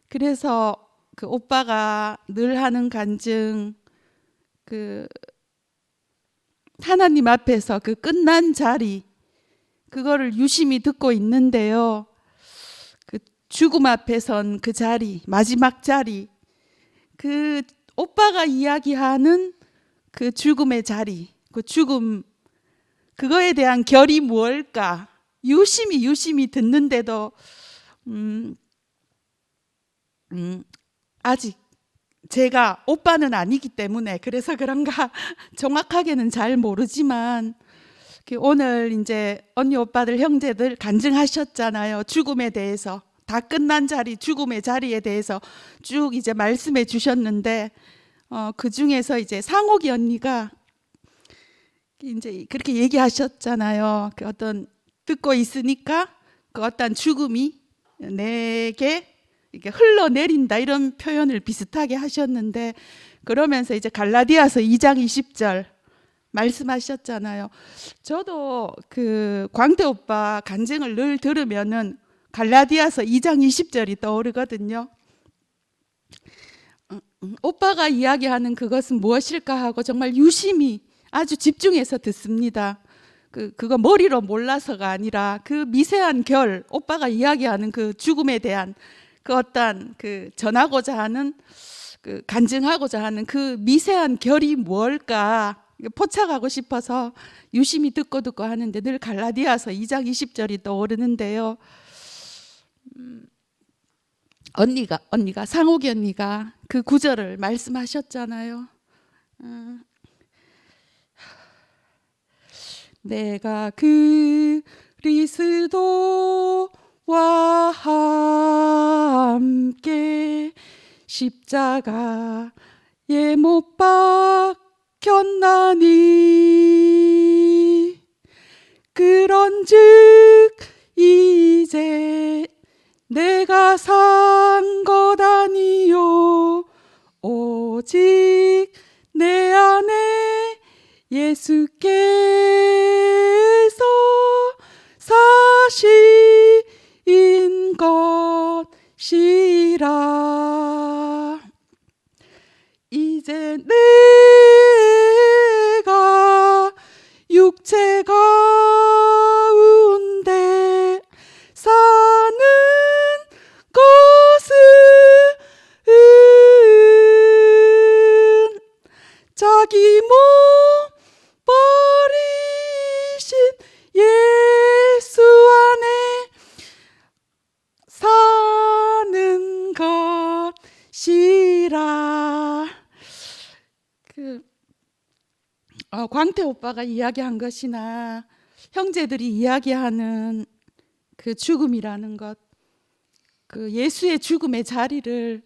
그래서 그 오빠가 늘 하는 간증, 그 하나님 앞에서 그 끝난 자리, 그거를 유심히 듣고 있는데요. 그 죽음 앞에 선 그 자리, 마지막 자리, 그 오빠가 이야기하는 그 죽음의 자리, 그 죽음, 그거에 대한 결이 무엇일까? 유심히 듣는데도 아직 제가 오빠는 아니기 때문에 그래서 그런가 정확하게는 잘 모르지만 오늘 이제 언니 오빠들 형제들 간증하셨잖아요. 죽음에 대해서 다 끝난 자리, 죽음의 자리에 대해서 쭉 이제 말씀해 주셨는데 그 중에서 이제 상옥이 언니가 이제 그렇게 얘기하셨잖아요. 그 어떤 듣고 있으니까 그 어떤 죽음이 내게 이렇게 흘러내린다 이런 표현을 비슷하게 하셨는데 그러면서 이제 갈라디아서 2장 20절 말씀하셨잖아요. 저도 그 광태 오빠 간증을 늘 들으면은 갈라디아서 2장 20절이 떠오르거든요. 오빠가 이야기하는 그것은 무엇일까 하고 정말 유심히 아주 집중해서 듣습니다. 그거 머리로 몰라서가 아니라 그 미세한 결, 오빠가 이야기하는 그 죽음에 대한 그 어떤 그 전하고자 하는 그 간증하고자 하는 그 미세한 결이 뭘까 포착하고 싶어서 유심히 듣고 하는데 늘 갈라디아서 2장 20절이 떠오르는데요. 언니가 상옥이 언니가 그 구절을 말씀하셨잖아요. 내가 그리스도와 함께 십자가에 못 박혔나니 그런즉 이제 내가 산 것 아니요 오직 내 안에 예수께서 사신 것이라. 이제 내가 육체 가운데 사는 것은 자기 몸 버리신 예수 안에 사는 것이라. 광태 오빠가 이야기한 것이나 형제들이 이야기하는 그 죽음이라는 것, 그 예수의 죽음의 자리를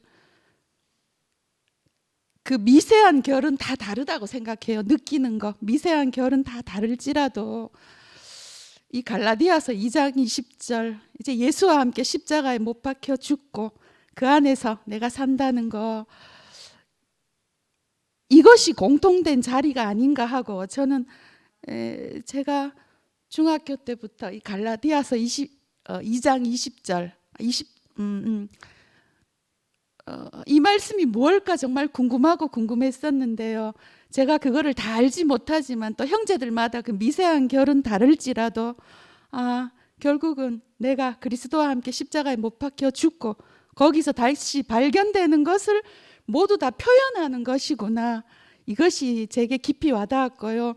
그 미세한 결은 다 다르다고 생각해요. 느끼는 것, 미세한 결은 다 다를지라도 이 갈라디아서 2장 20절 이제 예수와 함께 십자가에 못 박혀 죽고 그 안에서 내가 산다는 거, 이것이 공통된 자리가 아닌가 하고 저는 제가 중학교 때부터 이 갈라디아서 2장 20절 이 말씀이 뭘까 정말 궁금했었는데요. 제가 그거를 다 알지 못하지만 또 형제들마다 그 미세한 결은 다를지라도 결국은 내가 그리스도와 함께 십자가에 못 박혀 죽고 거기서 다시 발견되는 것을 모두 다 표현하는 것이구나. 이것이 제게 깊이 와닿았고요.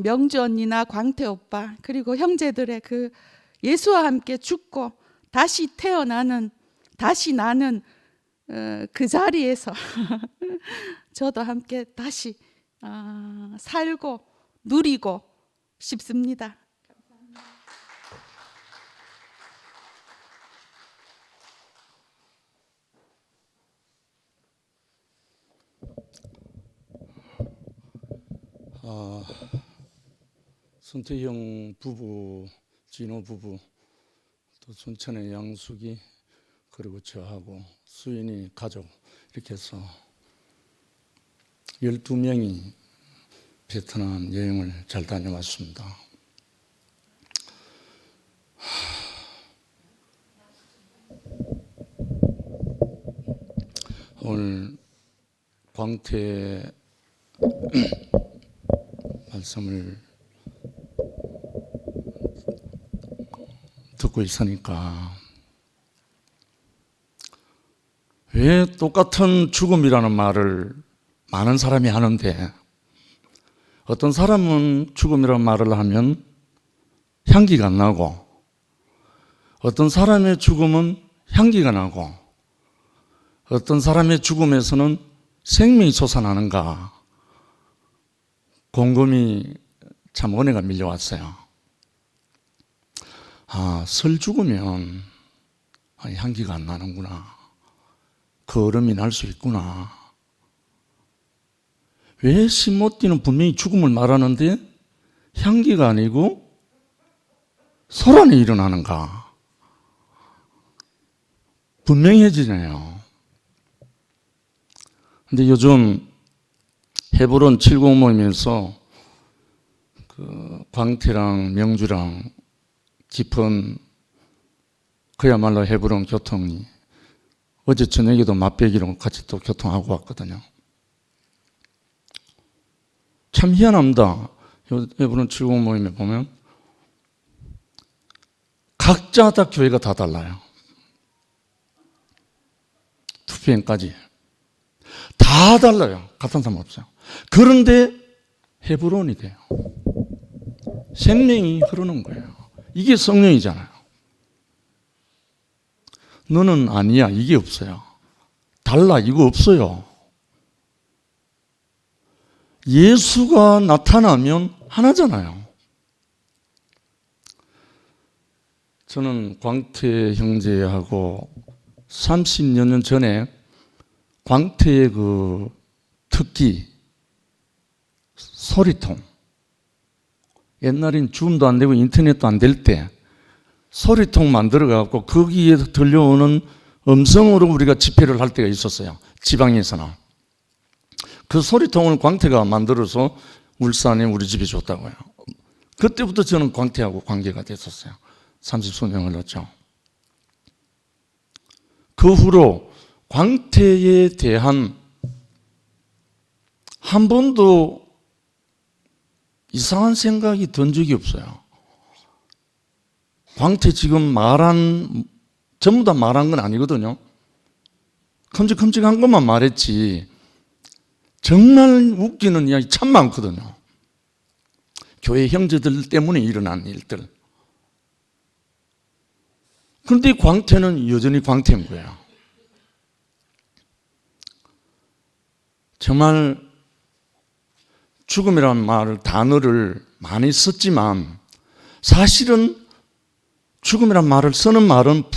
명주 언니나 광태 오빠 그리고 형제들의 그 예수와 함께 죽고 다시 태어나는 다시 나는 그 자리에서 저도 함께 다시 살고 누리고 싶습니다. 손태형 부부, 진호 부부, 또 순천의 양숙이, 그리고 저하고 수인이 가족 이렇게 해서 12명이 베트남 여행을 잘 다녀왔습니다. 오늘 광태 말씀을 듣고 있으니까 왜 똑같은 죽음이라는 말을 많은 사람이 하는데 어떤 사람은 죽음이라는 말을 하면 향기가 안 나고 어떤 사람의 죽음은 향기가 나고 어떤 사람의 죽음에서는 생명이 솟아나는가 곰곰이 참 은혜가 밀려왔어요. 설 죽으면 향기가 안 나는구나. 거름이 날 수 있구나. 왜 신모띠는 분명히 죽음을 말하는데 향기가 아니고 소란이 일어나는가? 분명해지네요. 근데 요즘 헤브론 70 모임에서 그 광태랑 명주랑 깊은 그야말로 헤브론 교통이 어제 저녁에도 맛배기로 같이 또 교통하고 왔거든요. 참 희한합니다. 헤브론 70 모임에 보면 각자 다 교회가 다 달라요. 2PM까지 다 달라요. 같은 사람 없어요. 그런데 헤브론이 돼요. 생명이 흐르는 거예요. 이게 성령이잖아요. 너는 아니야. 이게 없어요. 달라. 이거 없어요. 예수가 나타나면 하나잖아요. 저는 광태 형제하고 30여 년 전에 광태의 그 특기 소리통, 옛날엔 줌도 안 되고 인터넷도 안 될 때 소리통 만들어 갖고 거기에 들려오는 음성으로 우리가 집회를 할 때가 있었어요. 지방에서는. 그 소리통을 광태가 만들어서 울산에 우리 집에 줬다고요. 그때부터 저는 광태하고 관계가 됐었어요. 30수년 흘렀죠. 그 후로 광태에 대한 한 번도 이상한 생각이 든 적이 없어요. 광태 지금 전부 다 말한 건 아니거든요. 큼직큼직한 것만 말했지 정말 웃기는 이야기 참 많거든요. 교회 형제들 때문에 일어난 일들. 그런데 광태는 여전히 광태인 거예요. 정말 죽음이라는 단어를 많이 썼지만 사실은 죽음이란 말을 쓰는 말은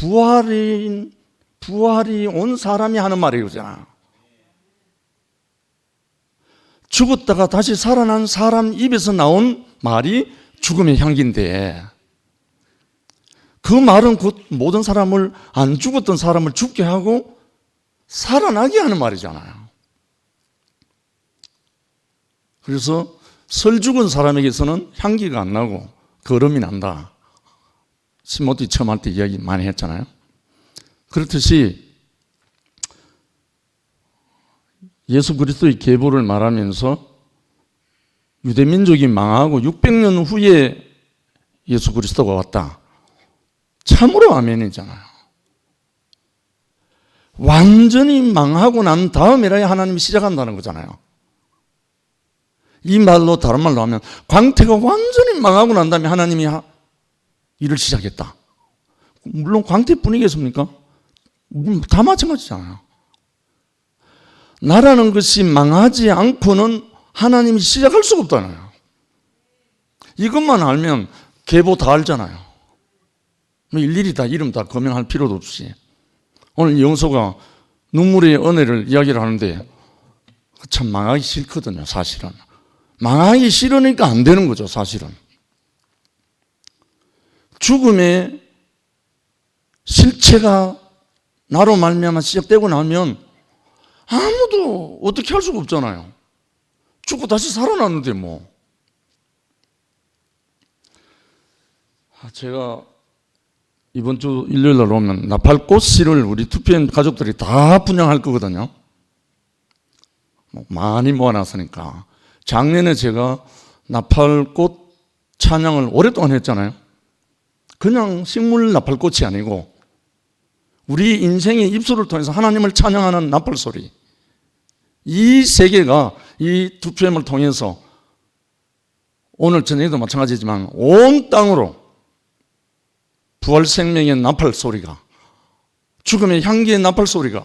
부활이 온 사람이 하는 말이잖아. 죽었다가 다시 살아난 사람 입에서 나온 말이 죽음의 향기인데 그 말은 곧 모든 사람을 안 죽었던 사람을 죽게 하고 살아나게 하는 말이잖아요. 그래서 설 죽은 사람에게서는 향기가 안 나고 거름이 난다. 시모티 처음 할 때 이야기 많이 했잖아요. 그렇듯이 예수 그리스도의 계보를 말하면서 유대민족이 망하고 600년 후에 예수 그리스도가 왔다. 참으로 아멘이잖아요. 완전히 망하고 난 다음이라야 하나님이 시작한다는 거잖아요. 이 말로 다른 말로 하면 광태가 완전히 망하고 난 다음에 하나님이 일을 시작했다. 물론 광태뿐이겠습니까? 다 마찬가지잖아요. 나라는 것이 망하지 않고는 하나님이 시작할 수가 없잖아요. 이것만 알면 계보 다 알잖아요. 일일이 다 이름 다 거명할 필요도 없이. 오늘 영소가 눈물의 은혜를 이야기를 하는데 참 망하기 싫거든요. 사실은. 망하기 싫으니까 안 되는 거죠. 사실은. 죽음의 실체가 나로 말미암아 시작되고 나면 아무도 어떻게 할 수가 없잖아요. 죽고 다시 살아났는데 뭐. 제가 이번 주 일요일 날 오면 나팔꽃 씨를 우리 2PM 가족들이 다 분양할 거거든요. 많이 모아놨으니까. 작년에 제가 나팔꽃 찬양을 오랫동안 했잖아요. 그냥 식물 나팔꽃이 아니고 우리 인생의 입술을 통해서 하나님을 찬양하는 나팔소리. 이 세계가 이 2PM을 통해서 오늘 저녁에도 마찬가지지만 온 땅으로 부활 생명의 나팔소리가, 죽음의 향기의 나팔소리가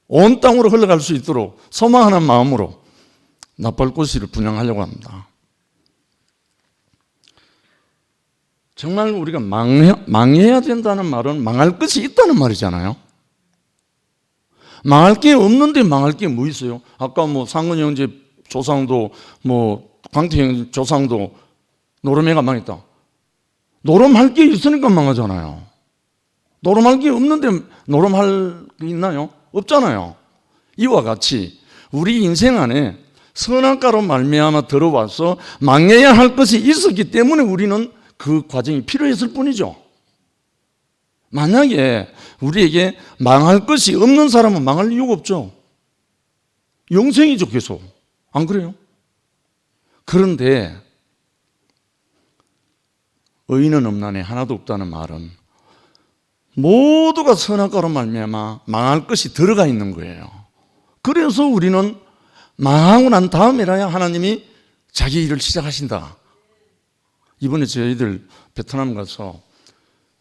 온 땅으로 흘러갈 수 있도록 소망하는 마음으로 나팔꽃을 분양하려고 합니다. 정말 우리가 망해야 된다는 말은 망할 것이 있다는 말이잖아요. 망할 게 없는데 망할 게 뭐 있어요? 아까 뭐 상근이 형제 조상도 광태 형 조상도 노름해가 망했다. 노름할 게 있으니까 망하잖아요. 노름할 게 없는데 노름할 게 있나요? 없잖아요. 이와 같이 우리 인생 안에 선악과로 말미암아 들어와서 망해야 할 것이 있었기 때문에 우리는 그 과정이 필요했을 뿐이죠. 만약에 우리에게 망할 것이 없는 사람은 망할 이유가 없죠. 영생이죠, 계속. 안 그래요? 그런데 의인은 없나니 하나도 없다는 말은 모두가 선악과로 말미암아 망할 것이 들어가 있는 거예요. 그래서 우리는 망하고 난 다음에라야 하나님이 자기 일을 시작하신다. 이번에 저희들 베트남 가서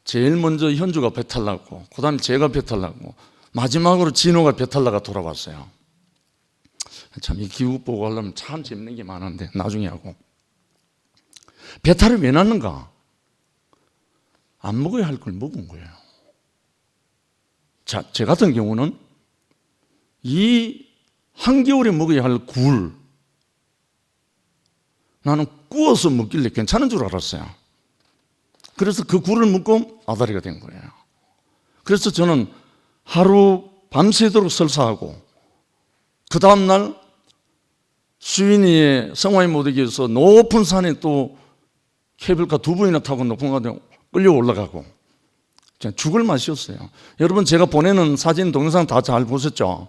제일 먼저 현주가 배탈 나고 그 다음에 제가 배탈 나고 마지막으로 진호가 배탈 나가 돌아왔어요. 참 이 기국 보고 하려면 참 재밌는 게 많은데 나중에 하고. 배탈을 왜 났는가? 안 먹어야 할 걸 먹은 거예요. 자, 제 같은 경우는 이 한겨울에 먹어야 할 굴, 나는 구워서 먹길래 괜찮은 줄 알았어요. 그래서 그 굴을 먹고 아다리가 된 거예요. 그래서 저는 하루 밤새도록 설사하고 그 다음날 수인이의 성화의 모덕에서 높은 산에 또 케이블카 2번이나 타고 높은 곳에 끌려 올라가고 죽을 맛이었어요. 여러분 제가 보내는 사진 동영상 다 잘 보셨죠?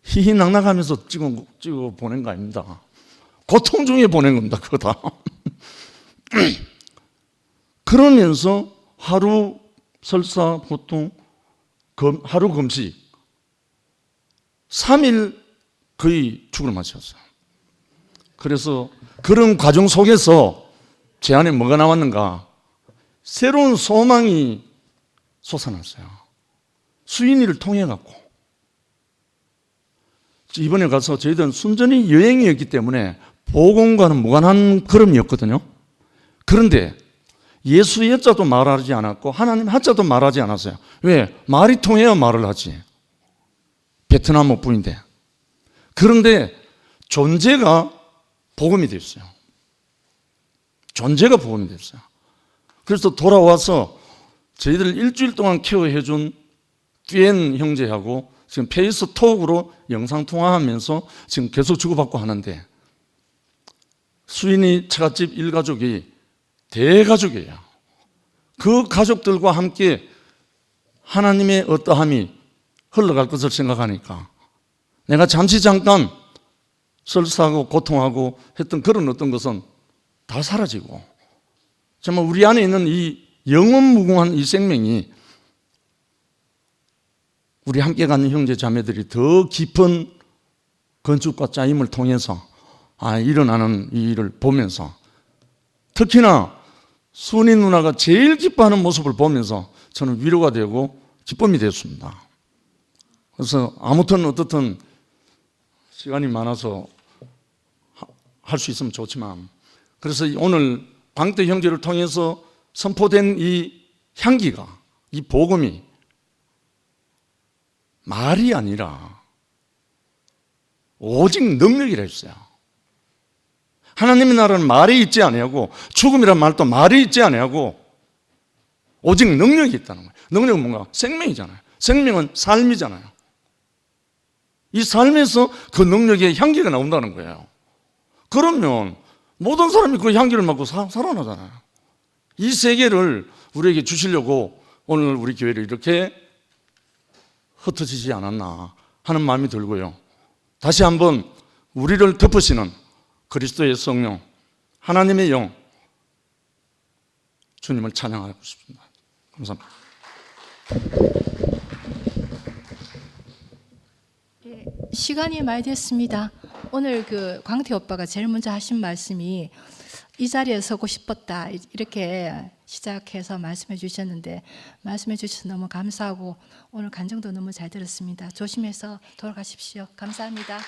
희희낙낙하면서 찍어 보낸 거 아닙니다. 고통 중에 보낸 겁니다. 그거 다. 그러면서 하루 설사 보통 하루 금식 3일 거의 죽을 맛이었어요. 그래서 그런 과정 속에서 제 안에 뭐가 나왔는가? 새로운 소망이 솟아났어요. 수인이를 통해 갖고 이번에 가서 저희들은 순전히 여행이었기 때문에 복음과는 무관한 걸음이었거든요. 그런데 예수의 여자도 말하지 않았고 하나님 하자도 말하지 않았어요. 왜? 말이 통해야 말을 하지. 베트남어 뿐인데. 그런데 존재가 복음이 됐어요. 존재가 복음이 됐어요. 그래서 돌아와서 저희들 일주일 동안 케어해준 듀엔 형제하고 지금 페이스톡으로 영상통화하면서 지금 계속 주고받고 하는데 수인이 처갓집 일가족이 대가족이에요. 그 가족들과 함께 하나님의 어떠함이 흘러갈 것을 생각하니까 내가 잠깐 설사하고 고통하고 했던 그런 어떤 것은 다 사라지고 정말 우리 안에 있는 이 영원무궁한 이 생명이 우리 함께 가는 형제 자매들이 더 깊은 건축과 짜임을 통해서 일어나는 이 일을 보면서 특히나 순이 누나가 제일 기뻐하는 모습을 보면서 저는 위로가 되고 기쁨이 됐습니다. 그래서 아무튼 어떻든 시간이 많아서 할 수 있으면 좋지만 그래서 오늘 광태 형제를 통해서 선포된 이 향기가 이 복음이 말이 아니라 오직 능력이라 했어요. 하나님의 나라는 말이 있지 아니하고 죽음이란 말도 말이 있지 아니하고 오직 능력이 있다는 거예요. 능력은 뭔가? 생명이잖아요. 생명은 삶이잖아요. 이 삶에서 그 능력의 향기가 나온다는 거예요. 그러면 모든 사람이 그 향기를 맡고 살아나잖아요. 이 세계를 우리에게 주시려고 오늘 우리 교회를 이렇게 흩어지지 않았나 하는 마음이 들고요. 다시 한번 우리를 덮으시는 그리스도의 성령, 하나님의 영, 주님을 찬양하고 싶습니다. 감사합니다. 시간이 많이 됐습니다. 오늘 그 광태 오빠가 제일 먼저 하신 말씀이 이 자리에 서고 싶었다 이렇게 시작해서 말씀해 주셨는데 말씀해 주셔서 너무 감사하고 오늘 간증도 너무 잘 들었습니다. 조심해서 돌아가십시오. 감사합니다.